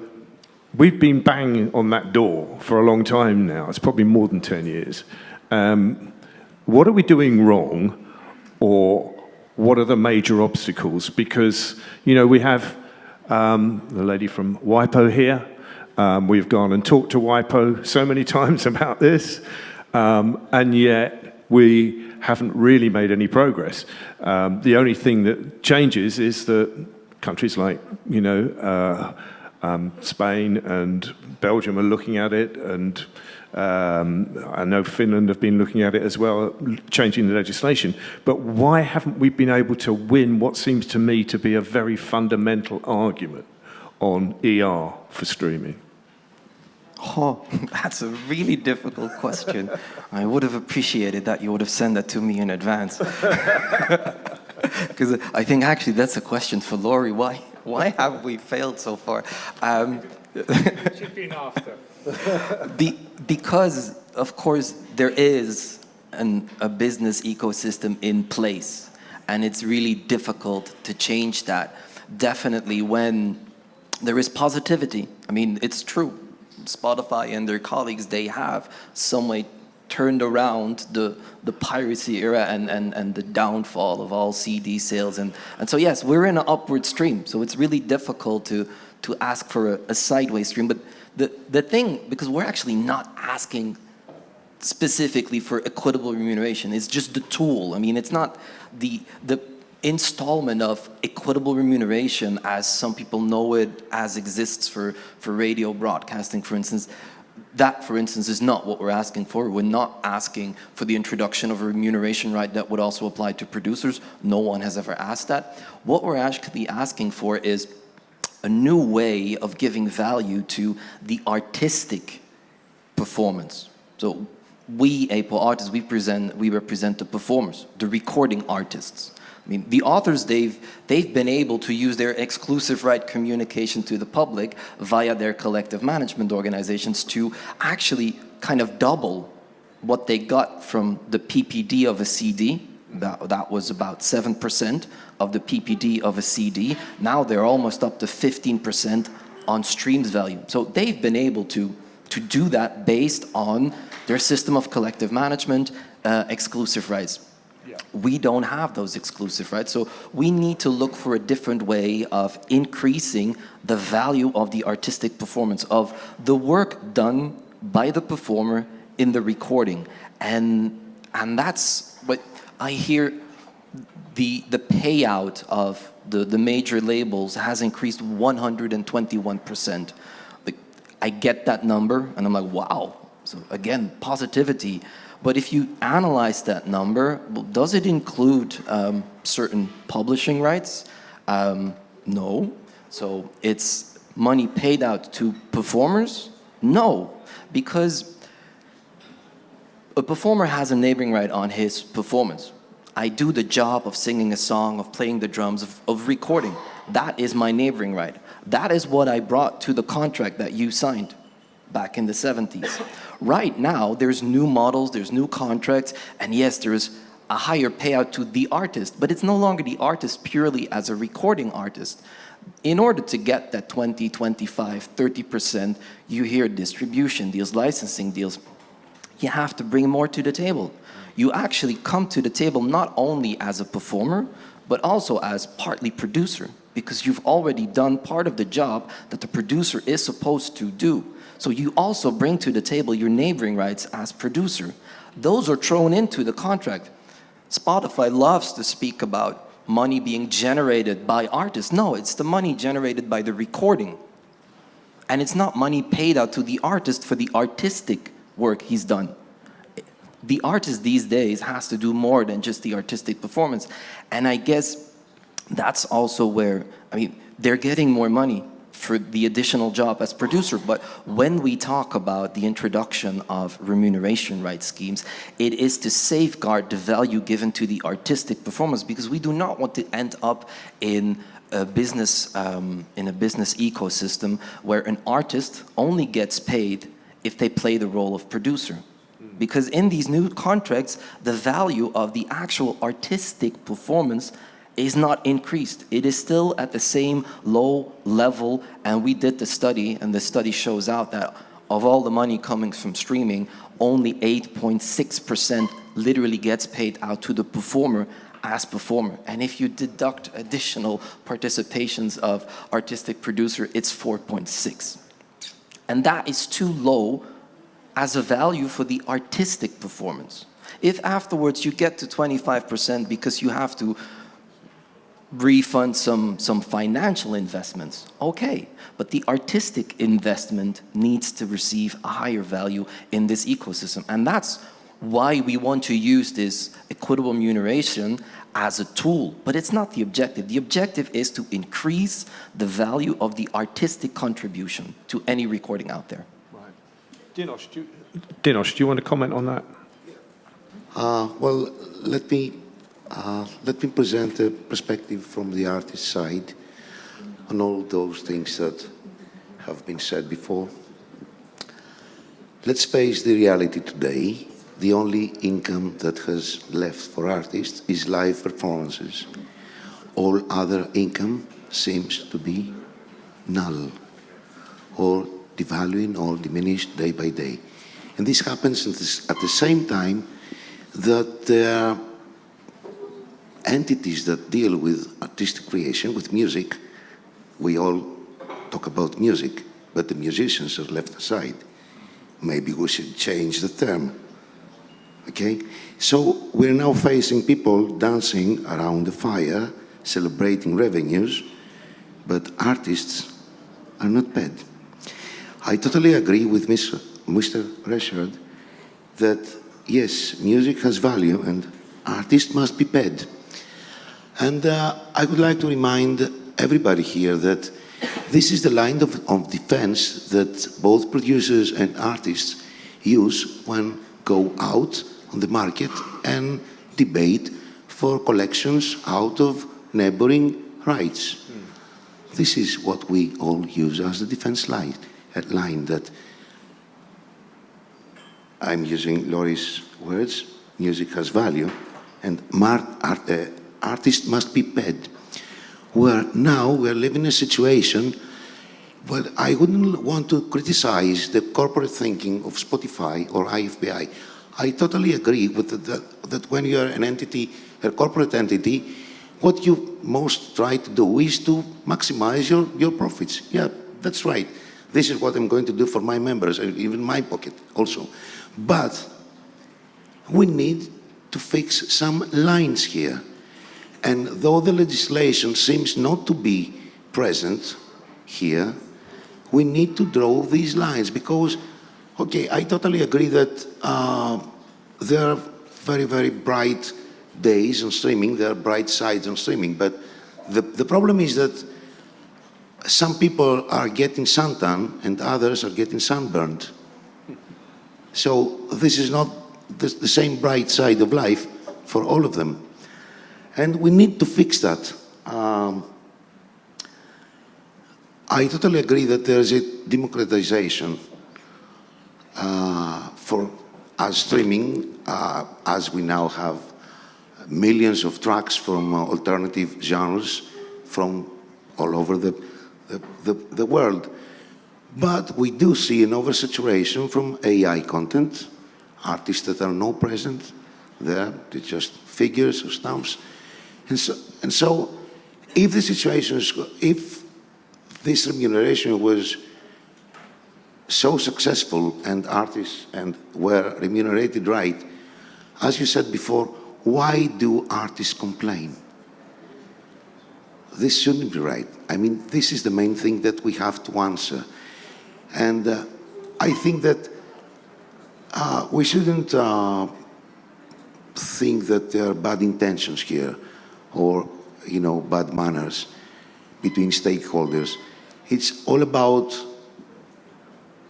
we've been banging on that door for a long time now. It's probably more than 10 years. What are we doing wrong, or what are the major obstacles? Because, you know, we have the lady from WIPO here. We've gone and talked to WIPO so many times about this, and yet we haven't really made any progress. The only thing that changes is that countries like, you know, Spain and Belgium are looking at it, and I know Finland have been looking at it as well, changing the legislation. But why haven't we been able to win what seems to me to be a very fundamental argument on ER for streaming? Oh, that's a really difficult question. I would have appreciated that you would have sent that to me in advance. Because I think actually that's a question for Lauri. Why have we failed so far? It should be an after. Because, of course, there is a business ecosystem in place, and it's really difficult to change that. Definitely when there is positivity. I mean, it's true. Spotify and their colleagues, they have some way turned around the piracy era and the downfall of all CD sales. And so, yes, we're in an upward stream. So it's really difficult to ask for a sideways stream. But the thing, because we're actually not asking specifically for equitable remuneration, it's just the tool. I mean, it's not the installment of equitable remuneration as some people know it, as exists for radio broadcasting, for instance. That, for instance, is not what we're asking for. We're not asking for the introduction of a remuneration right that would also apply to producers. No one has ever asked that. What we're actually asking for is a new way of giving value to the artistic performance. So we, APOLLON artists, we represent the performers, the recording artists. I mean, the authors, they've been able to use their exclusive right communication to the public via their collective management organizations to actually kind of double what they got from the PPD of a CD. That was about 7% of the PPD of a CD. Now they're almost up to 15% on streams value. So they've been able to do that based on their system of collective management, exclusive rights. Yeah. We don't have those exclusive rights, so we need to look for a different way of increasing the value of the artistic performance, of the work done by the performer in the recording. And that's what I hear. The payout of the major labels has increased 121%. I get that number, and I'm like, wow. So again, positivity. But if you analyze that number, well, does it include certain publishing rights? No. So it's money paid out to performers? No, because a performer has a neighboring right on his performance. I do the job of singing a song, of playing the drums, of recording. That is my neighboring right. That is what I brought to the contract that you signed back in the 70s. Right now, there's new models, there's new contracts, and yes, there's a higher payout to the artist, but it's no longer the artist purely as a recording artist. In order to get that 20, 25, 30%, you hear distribution deals, licensing deals, you have to bring more to the table. You actually come to the table not only as a performer, but also as partly producer, because you've already done part of the job that the producer is supposed to do. So you also bring to the table your neighboring rights as producer. Those are thrown into the contract. Spotify loves to speak about money being generated by artists. No, it's the money generated by the recording. And it's not money paid out to the artist for the artistic work he's done. The artist these days has to do more than just the artistic performance. And I guess that's also where, I mean, they're getting more money for the additional job as producer. But when we talk about the introduction of remuneration rights schemes, it is to safeguard the value given to the artistic performance, because we do not want to end up in a business ecosystem where an artist only gets paid if they play the role of producer. Because in these new contracts, the value of the actual artistic performance is not increased. It is still at the same low level, and we did the study, and the study shows out that of all the money coming from streaming, only 8.6% literally gets paid out to the performer as performer. And if you deduct additional participations of artistic producer, it's 4.6. And that is too low as a value for the artistic performance. If afterwards you get to 25% because you have to refund some financial investments, okay, but the artistic investment needs to receive a higher value in this ecosystem. And that's why we want to use this equitable remuneration as a tool, but it's not the objective. The objective is to increase the value of the artistic contribution to any recording out there. Right. Dinos, do you want to comment on that? Well, let me present a perspective from the artist side on all those things that have been said before. Let's face the reality today. The only income that has left for artists is live performances. All other income seems to be null or devaluing or diminished day by day. And this happens at the same time that there are entities that deal with artistic creation, with music. We all talk about music, but the musicians are left aside. Maybe we should change the term. Okay? So we're now facing people dancing around the fire, celebrating revenues, but artists are not paid. I totally agree with Mr. Rechardt that, yes, music has value and artists must be paid. And I would like to remind everybody here that this is the line of defense that both producers and artists use when go out on the market and debate for collections out of neighboring rights. This is what we all use as the defense line that I'm using Lauri's words, music has value, and artists must be paid. Where now we're living in a situation, but I wouldn't want to criticize the corporate thinking of Spotify or IFPI. I totally agree with that when you're an entity, a corporate entity, what you most try to do is to maximize your profits. Yeah, that's right. This is what I'm going to do for my members, even my pocket also. But we need to fix some lines here. And though the legislation seems not to be present here, we need to draw these lines because, okay, I totally agree that there are very, very bright days on streaming, there are bright sides on streaming, but the problem is that some people are getting suntan and others are getting sunburned. So this is not the same bright side of life for all of them. And we need to fix that. I totally agree that there is a democratization for us streaming, as we now have millions of tracks from alternative genres from all over the world. But we do see an oversaturation from AI content, artists that are not present there, they're just figures or stumps. And so if the situation is, if this remuneration was so successful and artists were remunerated right, as you said before, why do artists complain? This shouldn't be right. I mean, this is the main thing that we have to answer. And I think that we shouldn't think that there are bad intentions here or, bad manners between stakeholders. It's all about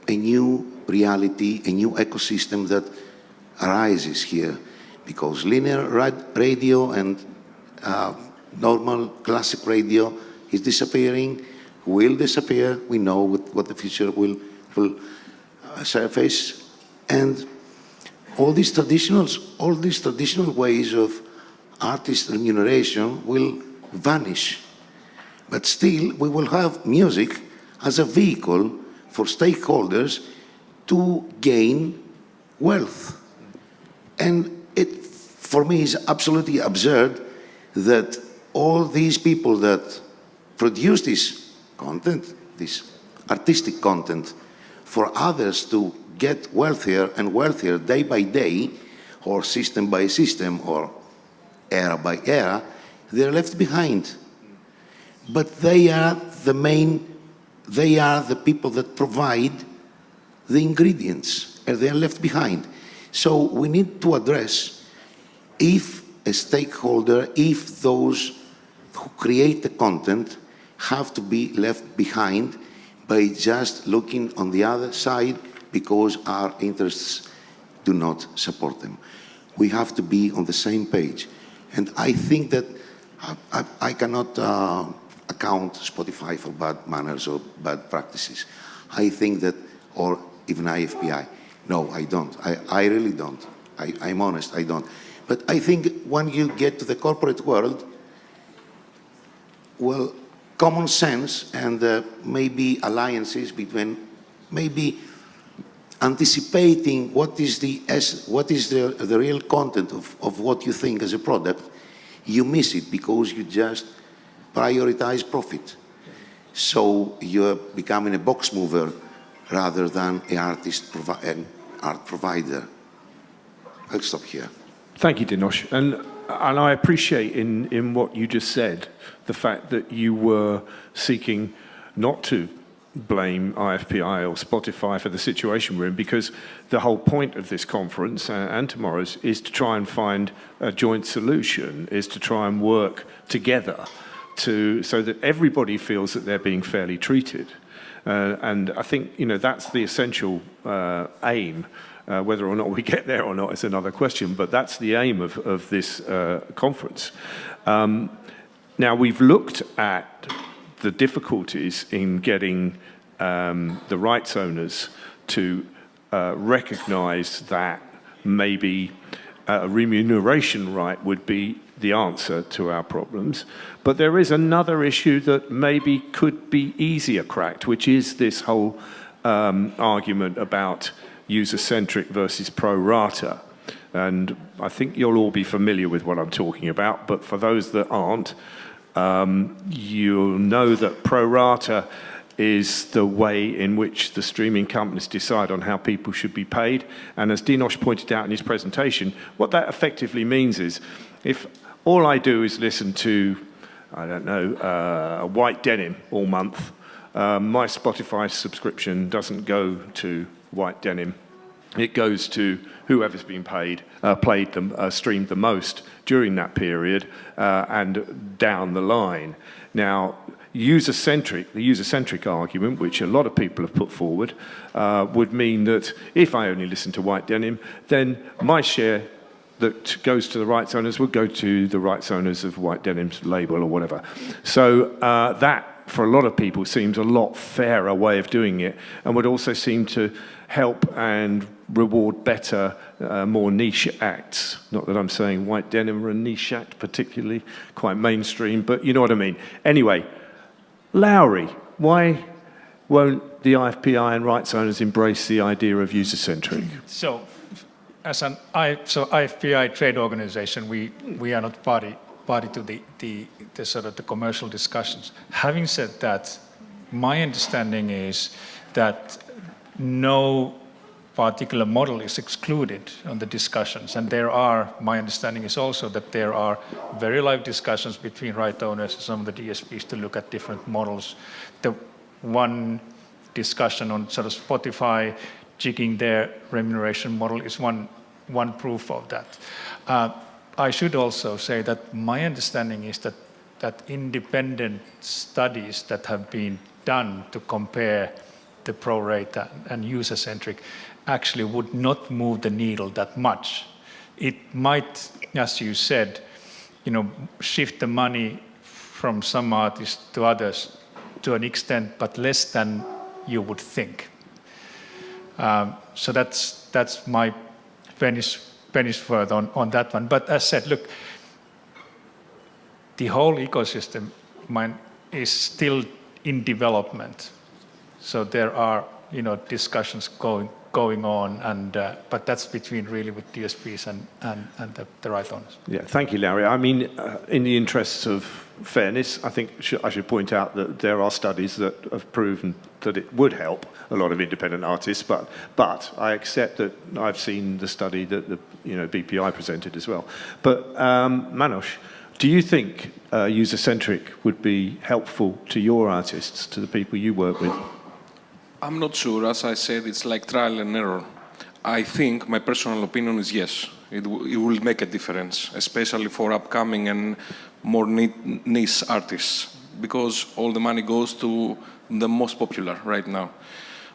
a new reality, a new ecosystem that arises here, because linear radio and normal classic radio is disappearing, will disappear. We know what the future will surface, and all these traditional ways of artist remuneration will vanish. But still, we will have music as a vehicle for stakeholders to gain wealth. And it, for me, is absolutely absurd that all these people that produce this content, this artistic content, for others to get wealthier and wealthier day by day, or system by system, or era by era, they're left behind. But they are the people that provide the ingredients, and they're left behind. So we need to address if a stakeholder, if those who create the content have to be left behind by just looking on the other side because our interests do not support them. We have to be on the same page. And I think that I cannot account Spotify for bad manners or bad practices. I think that, or even IFPI. No, I don't. I really don't. I'm honest, I don't. But I think when you get to the corporate world, well, common sense and maybe alliances between, maybe anticipating what is the real content of what you think as a product, you miss it because you just prioritize profit. So you're becoming a box mover rather than an art provider. I'll stop here. Thank you, Dinos. And I appreciate in what you just said, the fact that you were seeking not to blame IFPI or Spotify for the situation we're in, because the whole point of this conference and tomorrow's is to try and find a joint solution, is to try and work together so that everybody feels that they're being fairly treated. And I think, that's the essential aim. Whether or not we get there or not is another question, but that's the aim of this conference. Now, we've looked at the difficulties in getting the rights owners to recognize that maybe a remuneration right would be the answer to our problems. But there is another issue that maybe could be easier cracked, which is this whole argument about user-centric versus pro rata. And I think you'll all be familiar with what I'm talking about, but for those that aren't, you'll know that pro rata is the way in which the streaming companies decide on how people should be paid. And as Dinos pointed out in his presentation, what that effectively means is if all I do is listen to, I don't know, White Denim all month, my Spotify subscription doesn't go to White Denim. It goes to whoever's been streamed the most during that period and down the line. Now, the user-centric argument, which a lot of people have put forward, would mean that if I only listen to White Denim, then my share that goes to the rights owners would go to the rights owners of White Denim's label or whatever. So that, for a lot of people, seems a lot fairer way of doing it, and would also seem to help and reward better, more niche acts. Not that I'm saying White Denim are a niche act, particularly quite mainstream, but you know what I mean. Anyway, Lauri, why won't the IFPI and rights owners embrace the idea of user-centric? So, as an IFPI trade organization, we are not party to the sort of the commercial discussions. Having said that, my understanding is that no particular model is excluded on the discussions, and my understanding is also that there are very live discussions between right owners and some of the DSPs to look at different models. The one discussion on sort of Spotify jigging their remuneration model is one proof of that. I should also say that my understanding is that independent studies that have been done to compare the pro rata and user-centric actually would not move the needle that much. It might, as you said, shift the money from some artists to others to an extent, but less than you would think. So that's my penny's worth on that one. But as said, look, the whole ecosystem is still in development. So there are, discussions going on, but that's between really with DSPs and the right owners. Yeah, thank you, Lauri. I mean, in the interests of fairness, I think I should point out that there are studies that have proven that it would help a lot of independent artists, but I accept that I've seen the study that the BPI presented as well. But Manos, do you think user-centric would be helpful to your artists, to the people you work with? I'm not sure. As I said, it's like trial and error. I think my personal opinion is yes. It will make a difference, especially for upcoming and more niche artists, because all the money goes to the most popular right now.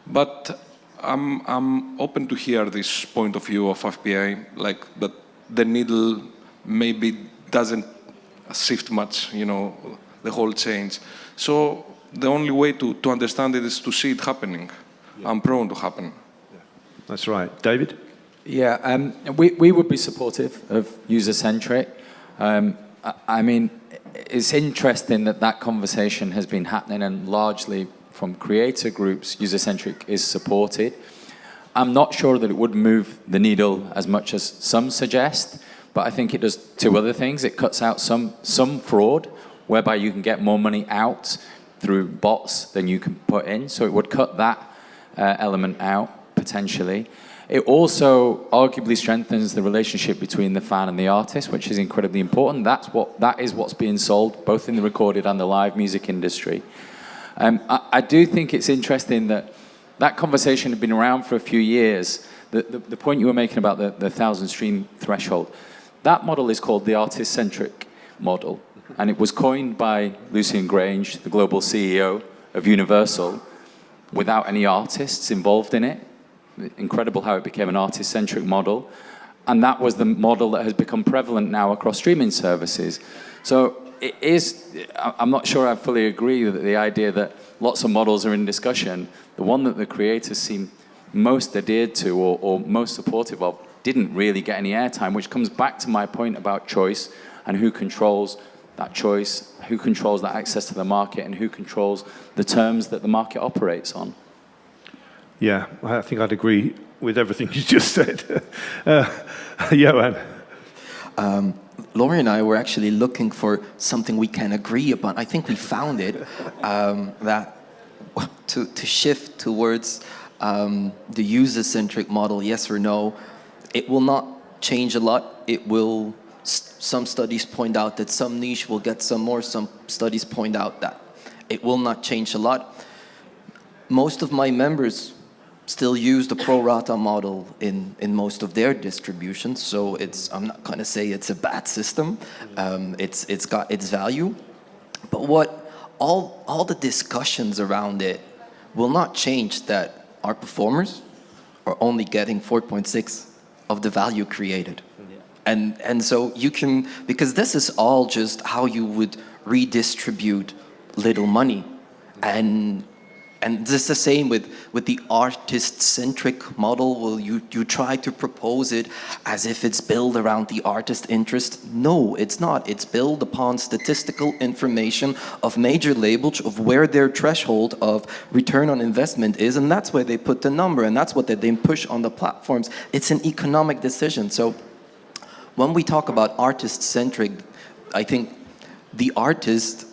But I'm open to hear this point of view of IFPI, like that the needle maybe doesn't shift much, the whole change. So the only way to understand it is to see it happening. Yeah. I'm prone to happen. Yeah. That's right. David? Yeah, we would be supportive of user-centric. I mean, it's interesting that conversation has been happening, and largely from creator groups, user-centric is supported. I'm not sure that it would move the needle as much as some suggest, but I think it does two other things. It cuts out some fraud, whereby you can get more money out through bots than you can put in. So it would cut that element out, potentially. It also arguably strengthens the relationship between the fan and the artist, which is incredibly important. That is what's being sold, both in the recorded and the live music industry. I do think it's interesting that conversation had been around for a few years. The point you were making about the 1,000 stream threshold, that model is called the artist-centric model. And it was coined by Lucian Grange, the global CEO of Universal, without any artists involved in it. Incredible how it became an artist-centric model. And that was the model that has become prevalent now across streaming services. So it is, I'm not sure I fully agree with the idea that lots of models are in discussion. The one that the creators seem most adhered to or most supportive of didn't really get any airtime, which comes back to my point about choice and who controls that choice, who controls that access to the market, and who controls the terms that the market operates on. Yeah, I think I'd agree with everything you just said. Johan. Lauri and I were actually looking for something we can agree upon. I think we found it, that to shift towards the user-centric model, yes or no, it will not change a lot. It will. Some studies point out that some niche will get some more. Some studies point out that it will not change a lot. Most of my members still use the pro rata model in most of their distributions, so I'm not going to say it's a bad system. It's got its value, but what all the discussions around it will not change that our performers are only getting 4.6 of the value created. And so you can, because this is all just how you would redistribute little money. And this is the same with the artist-centric model. Well, you try to propose it as if it's built around the artist interest. No, it's not. It's built upon statistical information of major labels of where their threshold of return on investment is, and that's where they put the number, and that's what they then push on the platforms. It's an economic decision. So when we talk about artist-centric, I think the artist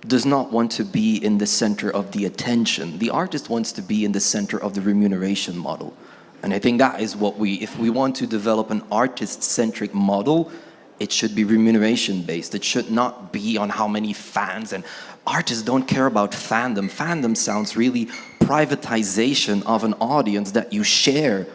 does not want to be in the center of the attention. The artist wants to be in the center of the remuneration model. And I think that is what if we want to develop an artist-centric model, it should be remuneration-based. It should not be on how many fans, and artists don't care about fandom. Fandom sounds really privatization of an audience that you share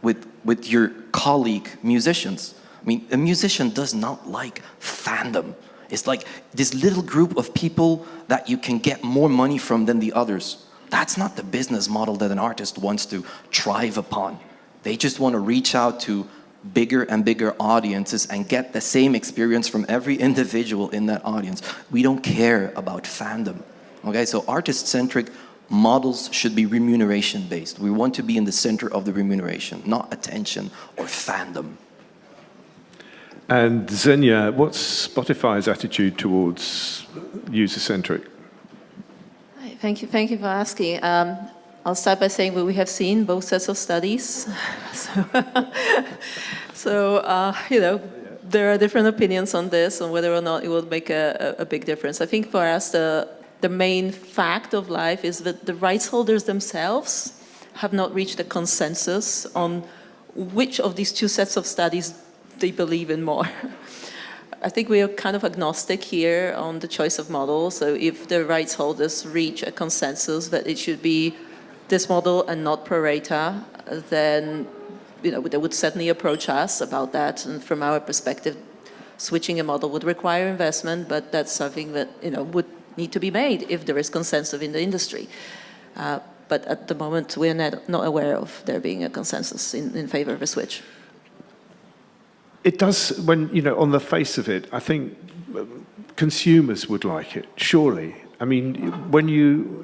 with your colleague musicians. I mean, a musician does not like fandom. It's like this little group of people that you can get more money from than the others. That's not the business model that an artist wants to thrive upon. They just want to reach out to bigger and bigger audiences and get the same experience from every individual in that audience. We don't care about fandom. Okay, so artist-centric models should be remuneration-based. We want to be in the center of the remuneration, not attention or fandom. And Xenia, what's Spotify's attitude towards user-centric? Thank you for asking. I'll start by saying we have seen both sets of studies. There are different opinions on this, on whether or not it will make a big difference. I think for us, the main fact of life is that the rights holders themselves have not reached a consensus on which of these two sets of studies they believe in more. I think we are kind of agnostic here on the choice of model. So if the rights holders reach a consensus that it should be this model and not pro rata, then they would certainly approach us about that. And from our perspective, switching a model would require investment, but that's something that would need to be made if there is consensus in the industry. But at the moment, we're not aware of there being a consensus in favor of a switch. It does, on the face of it, I think consumers would like it, surely. I mean, when you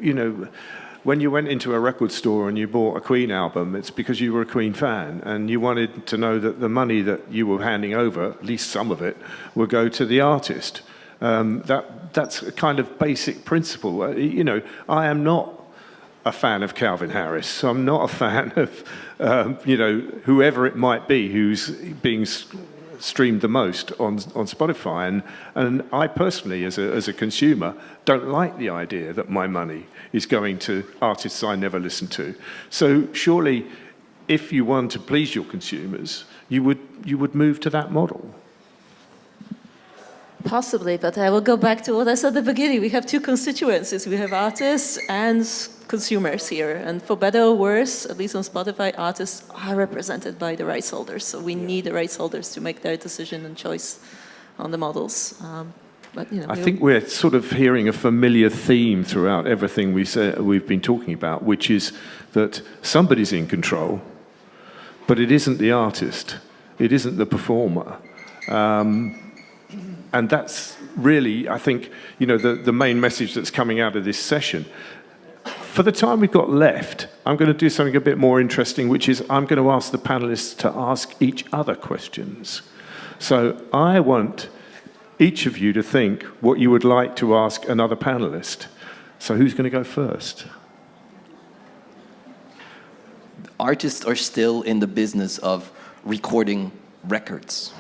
went into a record store and you bought a Queen album, it's because you were a Queen fan and you wanted to know that the money that you were handing over, at least some of it, would go to the artist. That's a kind of basic principle. I am not a fan of Calvin Harris. I'm not a fan of, whoever it might be who's being streamed the most on Spotify. And I personally, as a consumer, don't like the idea that my money is going to artists I never listen to. So surely, if you want to please your consumers, you would move to that model. Possibly, but I will go back to what I said at the beginning. We have two constituencies. We have artists and consumers here. And for better or worse, at least on Spotify, artists are represented by the rights holders. So we need the rights holders to make their decision and choice on the models. I think we're sort of hearing a familiar theme throughout everything we've been talking about, which is that somebody's in control, but it isn't the artist. It isn't the performer. And that's really, I think, the main message that's coming out of this session. For the time we've got left, I'm going to do something a bit more interesting, which is I'm going to ask the panelists to ask each other questions. So I want each of you to think what you would like to ask another panelist. So who's going to go first? Artists are still in the business of recording records.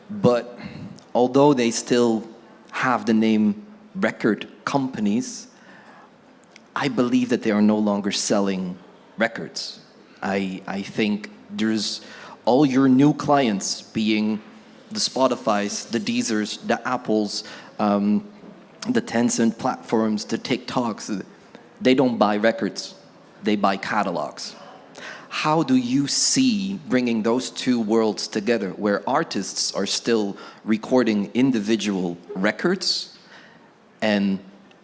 But although they still have the name record companies, I believe that they are no longer selling records. I think there's all your new clients being the Spotifys, the Deezers, the Apples, the Tencent platforms, the TikToks. They don't buy records, they buy catalogs. How do you see bringing those two worlds together, where artists are still recording individual records and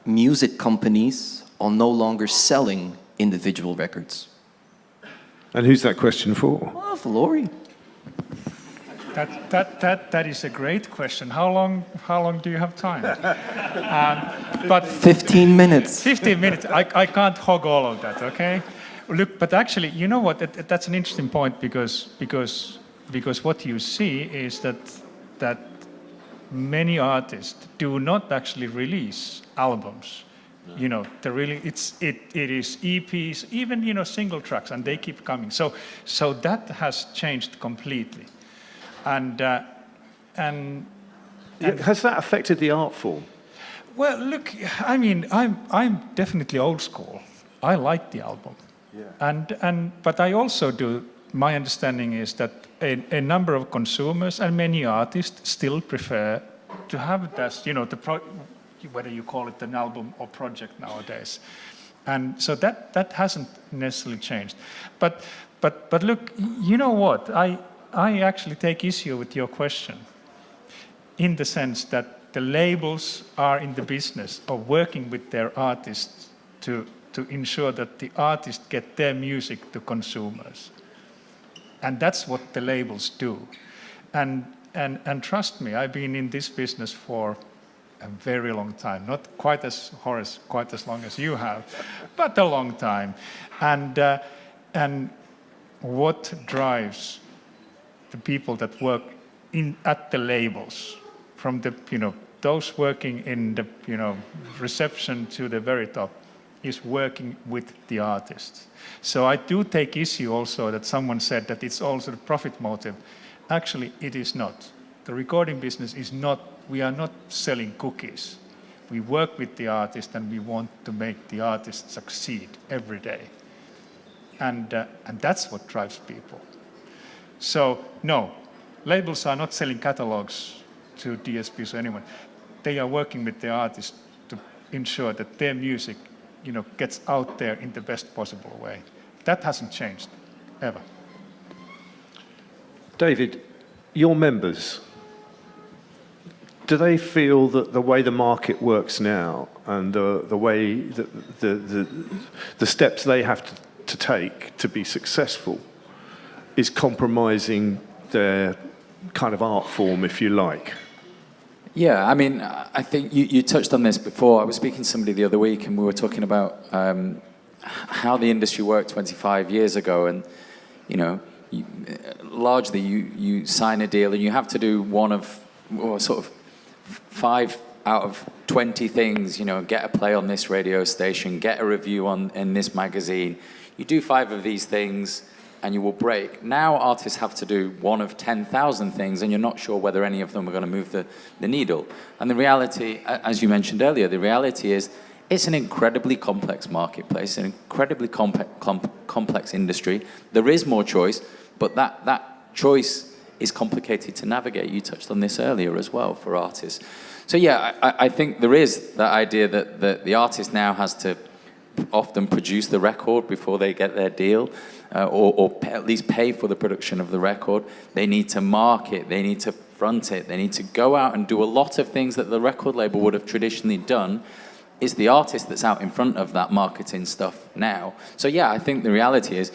music companies are no longer selling individual records? And who's that question for? Oh, for Lauri. That is a great question. How long do you have time? But 15 minutes. 15 minutes. I can't hog all of that, okay? Look, but actually, you know what? That's an interesting point because what you see is that many artists do not actually release albums. No. It is EPs, even single tracks, and they keep coming. So that has changed completely. And has that affected the art form? Well, look, I mean, I'm definitely old school. I like the album. Yeah. But I also do. My understanding is that a number of consumers and many artists still prefer to have this, whether you call it an album or project nowadays, and so that hasn't necessarily changed. But look, you know what? I actually take issue with your question, in the sense that the labels are in the business of working with their artists to ensure that the artists get their music to consumers. And that's what the labels do. And trust me, I've been in this business for a very long time. Not quite as, Horace, quite as long as you have, but a long time. And what drives the people that work at the labels, from the, those working in the, reception to the very top, is working with the artists. So I do take issue also that someone said that it's also the profit motive. Actually, it is not. The recording business is not, we are not selling cookies. We work with the artist and we want to make the artist succeed every day. And that's what drives people. So no, labels are not selling catalogs to DSPs or anyone. They are working with the artist to ensure that their music, gets out there in the best possible way. That hasn't changed, ever. David, your members, do they feel that the way the market works now and the way that the steps they have to take to be successful is compromising their kind of art form, if you like? Yeah, I mean, I think you touched on this before. I was speaking to somebody the other week and we were talking about how the industry worked 25 years ago. And, largely you sign a deal and you have to do one of, or sort of 5 out of 20 things, get a play on this radio station, get a review in this magazine. You do 5 of these things and you will break. Now artists have to do one of 10,000 things and you're not sure whether any of them are going to move the needle. And the reality, as you mentioned earlier, the reality is it's an incredibly complex marketplace, an incredibly complex industry. There is more choice, but that choice is complicated to navigate. You touched on this earlier as well for artists. So yeah, I think there is that idea that the artist now has to often produce the record before they get their deal, or at least pay for the production of the record. They need to market, they need to front it, they need to go out and do a lot of things that the record label would have traditionally done. It's the artist that's out in front of that marketing stuff now. So yeah, I think the reality is,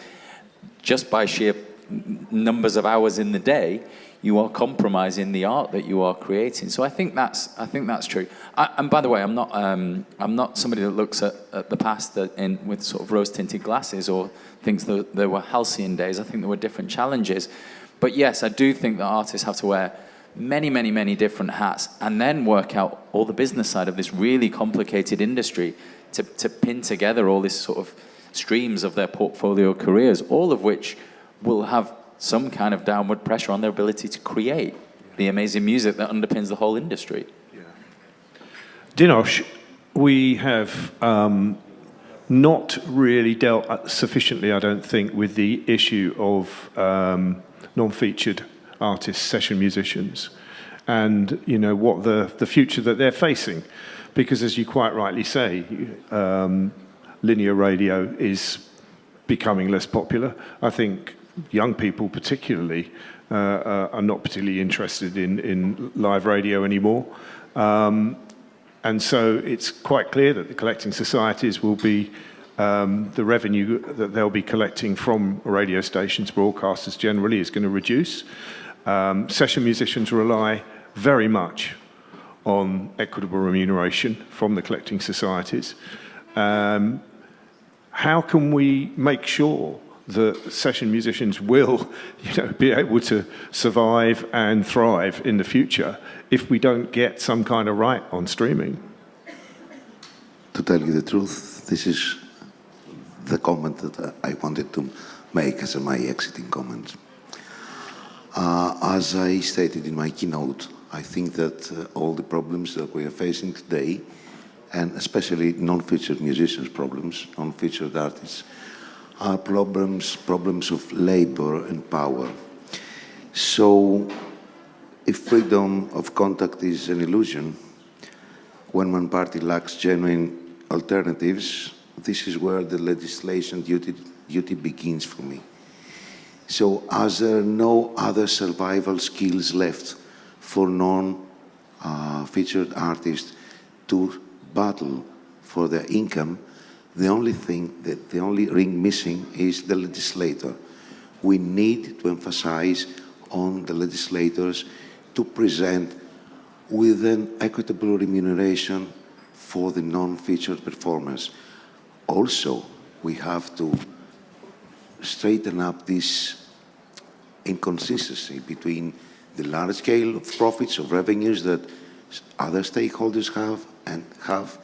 just by sheer numbers of hours in the day, you are compromising the art that you are creating. So I think that's true. And by the way, I'm not somebody that looks at the past with sort of rose-tinted glasses or thinks that there were halcyon days. I think there were different challenges. But yes, I do think that artists have to wear many, many, many different hats and then work out all the business side of this really complicated industry to pin together all this sort of streams of their portfolio careers, all of which will have some kind of downward pressure on their ability to create the amazing music that underpins the whole industry. Yeah. Dinos, we have not really dealt sufficiently, I don't think, with the issue of non-featured artists, session musicians, and what the future that they're facing. Because as you quite rightly say, linear radio is becoming less popular. I think young people particularly are not particularly interested in live radio anymore. And so it's quite clear that the collecting societies will be, the revenue that they'll be collecting from radio stations, broadcasters generally, is going to reduce. Session musicians rely very much on equitable remuneration from the collecting societies. How can we make sure that session musicians will, be able to survive and thrive in the future if we don't get some kind of right on streaming? To tell you the truth, this is the comment that I wanted to make as my exiting comment. As I stated in my keynote, I think that all the problems that we are facing today, and especially non-featured musicians' problems, non-featured artists, are problems of labor and power. So, if freedom of contact is an illusion, when one party lacks genuine alternatives, this is where the legislation duty begins for me. So, as there are no other survival skills left for non-featured artists to battle for their income, the only ring missing is the legislator. We need to emphasize on the legislators to present with an equitable remuneration for the non-featured performers. Also, we have to straighten up this inconsistency between the large scale of profits, of revenues that other stakeholders have,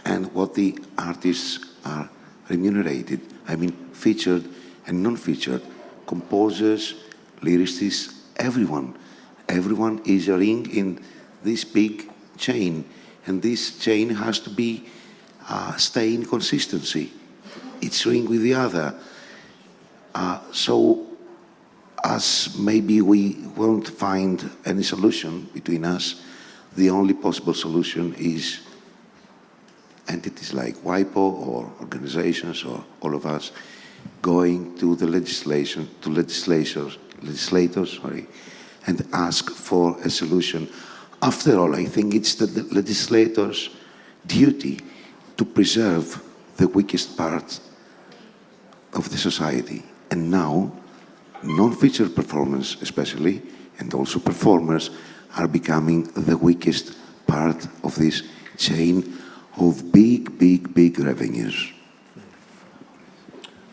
and what the artists are remunerated. I mean, featured and non-featured, composers, lyricists, everyone. Everyone is a ring in this big chain, and this chain has to be stay in consistency. It's ring with the other. So, as maybe we won't find any solution between us, the only possible solution is entities like WIPO or organizations or all of us going to the legislators, and ask for a solution. After all, I think it's the legislators' duty to preserve the weakest part of the society. And now, non-featured performers especially, and also performers, are becoming the weakest part of this chain of big revenues.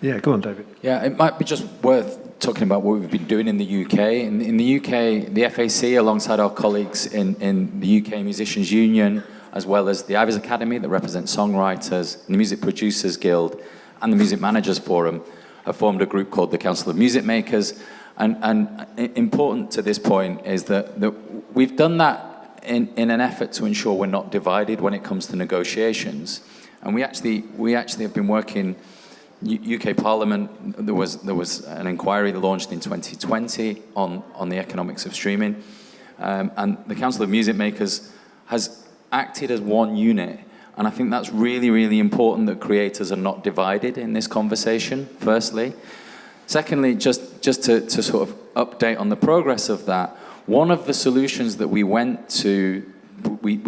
Yeah, go on, David. Yeah, it might be just worth talking about what we've been doing in the UK. In the UK, the FAC, alongside our colleagues in the UK Musicians Union, as well as the Ivors Academy that represents songwriters, the Music Producers Guild, and the Music Managers Forum, have formed a group called the Council of Music Makers. And important to this point is that we've done that in an effort to ensure we're not divided when it comes to negotiations. And we actually have been working. UK Parliament, there was an inquiry launched in 2020 on the economics of streaming, and the Council of Music Makers has acted as one unit, and I think that's really important that creators are not divided in this conversation, firstly. Secondly, just to sort of update on the progress of that, one of the solutions that we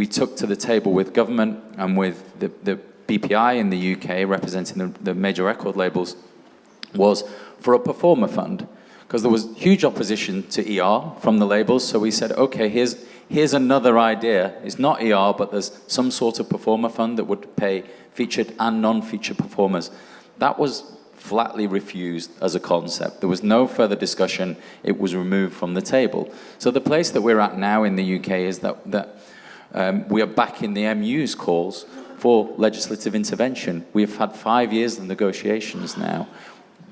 took to the table with government and with the PPI in the UK, representing the major record labels, was for a performer fund, because there was huge opposition to ER from the labels. So we said, okay, here's another idea. It's not ER, but there's some sort of performer fund that would pay featured and non-featured performers. That was flatly refused as a concept. There was no further discussion. It was removed from the table. So the place that we're at now in the UK is that we are back in the MU's calls for legislative intervention. We've had 5 years of negotiations now.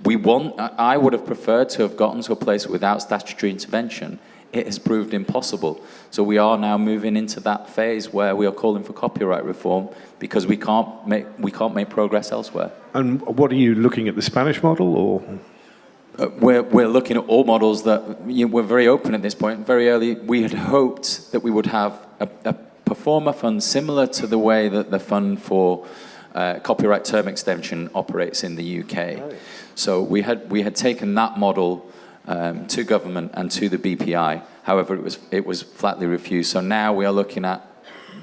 I would have preferred to have gotten to a place without statutory intervention. It has proved impossible. So we are now moving into that phase where we are calling for copyright reform because we can't make progress elsewhere. And what are you looking at, the Spanish model, or? We're looking at all models that we're very open at this point. Very early, we had hoped that we would have a performer fund similar to the way that the fund for copyright term extension operates in the UK. Oh. So we had taken that model to government and to the BPI. However, it was flatly refused. So now we are looking at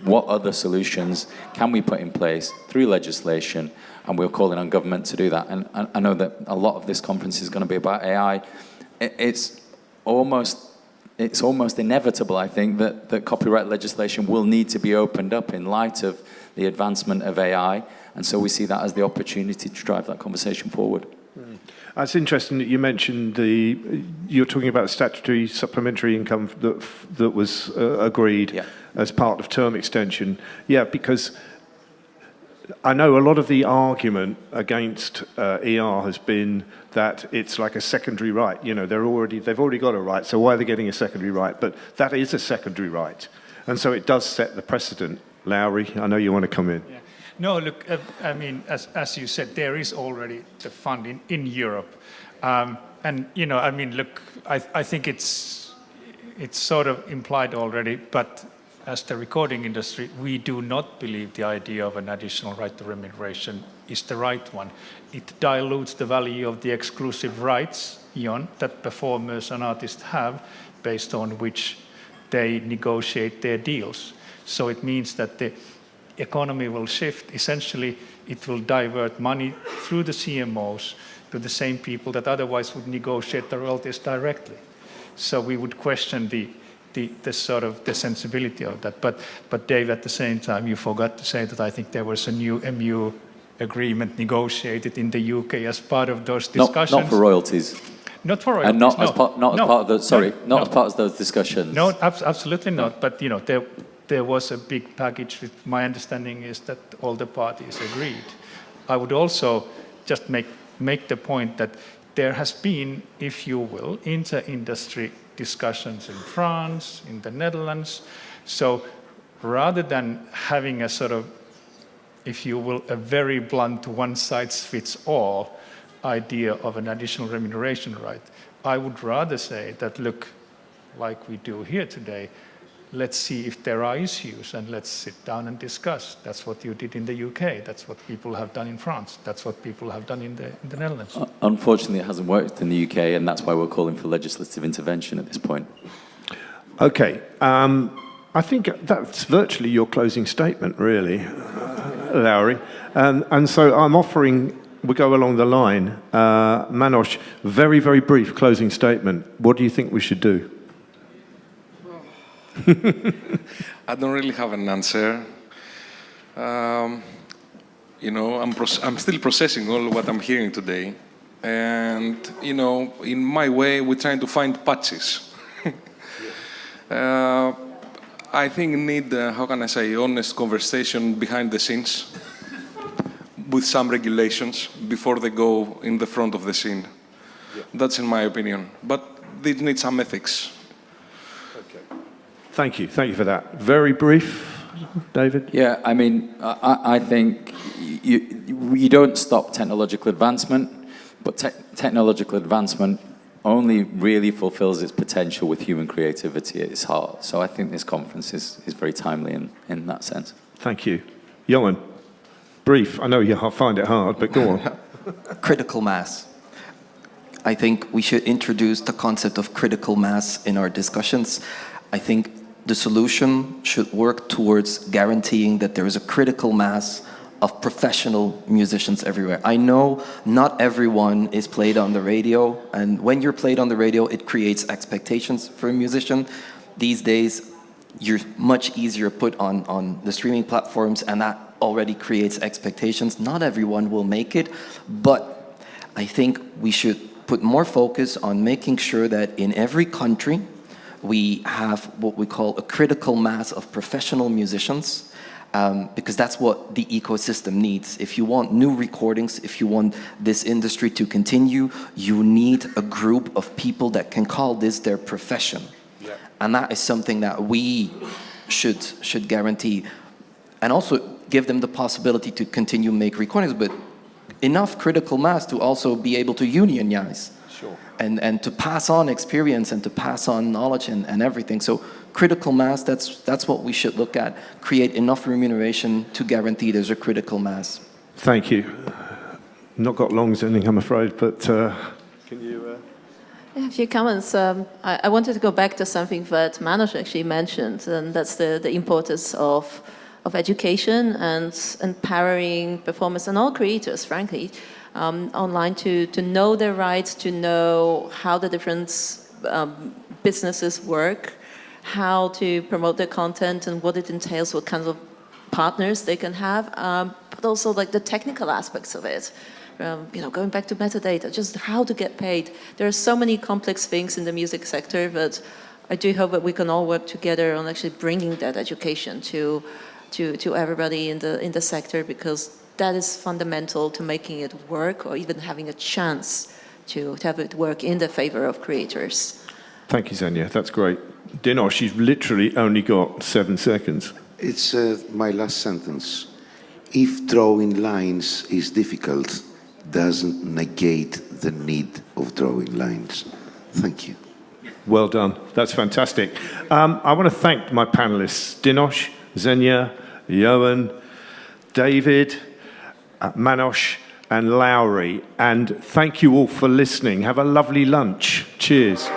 what other solutions can we put in place through legislation, and we're calling on government to do that. And I know that a lot of this conference is going to be about AI. It's almost inevitable, I think, that copyright legislation will need to be opened up in light of the advancement of AI, and so we see that as the opportunity to drive that conversation forward. It's interesting that you mentioned you're talking about statutory supplementary income that was agreed as part of term extension. Yeah, because I know a lot of the argument against ER has been that it's like a secondary right. You know, they've already got a right, so why are they getting a secondary right? But that is a secondary right, and so it does set the precedent. Lauri, I know you want to come in. Yeah. No, look, I mean, as you said, there is already the fund in Europe, and I mean, look, I think it's sort of implied already, but as the recording industry, we do not believe the idea of an additional right to remuneration is the right one. It dilutes the value of the exclusive rights, that performers and artists have, based on which they negotiate their deals. So it means that the economy will shift. Essentially, it will divert money through the CMOs to the same people that otherwise would negotiate the royalties directly. So we would question the sort of the sensibility of that. But Dave, at the same time, you forgot to say that I think there was a new MU agreement negotiated in the UK as part of those discussions. Not for royalties. Not for royalties. And not no. as part, not no. as part of the, sorry, no. not as part of those discussions. No, absolutely not. But you know, there was a big package. My understanding is that all the parties agreed. I would also just make the point that there has been, if you will, inter-industry discussions in France, in the Netherlands. So rather than having a sort of, if you will, a very blunt one-size-fits-all idea of an additional remuneration right, I would rather say that, look, like we do here today, let's see if there are issues and let's sit down and discuss. That's what you did in the UK. That's what people have done in France. That's what people have done in the Netherlands. Unfortunately, it hasn't worked in the UK, and that's why we're calling for legislative intervention at this point. Okay. I think that's virtually your closing statement, really, Lauri. And so I'm offering, we go along the line. Manos, very, very brief closing statement. What do you think we should do? I don't really have an answer. You know, I'm still processing all what I'm hearing today. And, you know, in my way, we're trying to find patches. I think need, how can I say, honest conversation behind the scenes with some regulations before they go in the front of the scene. Yeah. That's in my opinion. But they need some ethics. Okay. Thank you. Thank you for that. Very brief, David? Yeah, I mean, I think you don't stop technological advancement, but technological advancement only really fulfills its potential with human creativity at its heart. So I think this conference is very timely in that sense. Thank you. Johan, brief. I know you find it hard, but go on. Critical mass. I think we should introduce the concept of critical mass in our discussions. I think the solution should work towards guaranteeing that there is a critical mass of professional musicians everywhere. I know not everyone is played on the radio, and when you're played on the radio, it creates expectations for a musician. These days, you're much easier put on the streaming platforms, and that already creates expectations. Not everyone will make it, but I think we should put more focus on making sure that in every country, we have what we call a critical mass of professional musicians, because that's what the ecosystem needs. If you want new recordings, if you want this industry to continue, you need a group of people that can call this their profession. Yeah. And that is something that we should guarantee. And also give them the possibility to continue make recordings, but enough critical mass to also be able to unionize. Sure. And to pass on experience and to pass on knowledge and everything. So critical mass, that's what we should look at. Create enough remuneration to guarantee there's a critical mass. Thank you. Not got long ending, I'm afraid, but can you... Yeah, a few comments. I wanted to go back to something that Manos actually mentioned, and that's the importance of education and empowering performers and all creators, frankly, online to know their rights, to know how the different businesses work, how to promote their content and what it entails, what kinds of partners they can have, but also like the technical aspects of it. You know, going back to metadata, just how to get paid. There are so many complex things in the music sector that I do hope that we can all work together on actually bringing that education to everybody in the sector, because that is fundamental to making it work, or even having a chance to have it work in the favor of creators. Thank you, Xenia. That's great. Dinos, you've literally only got 7 seconds. It's my last sentence. If drawing lines is difficult, doesn't negate the need of drawing lines. Thank you. Well done. That's fantastic. I want to thank my panelists, Dinos, Xenia, Johan, David, Manos, and Lauri. And thank you all for listening. Have a lovely lunch. Cheers.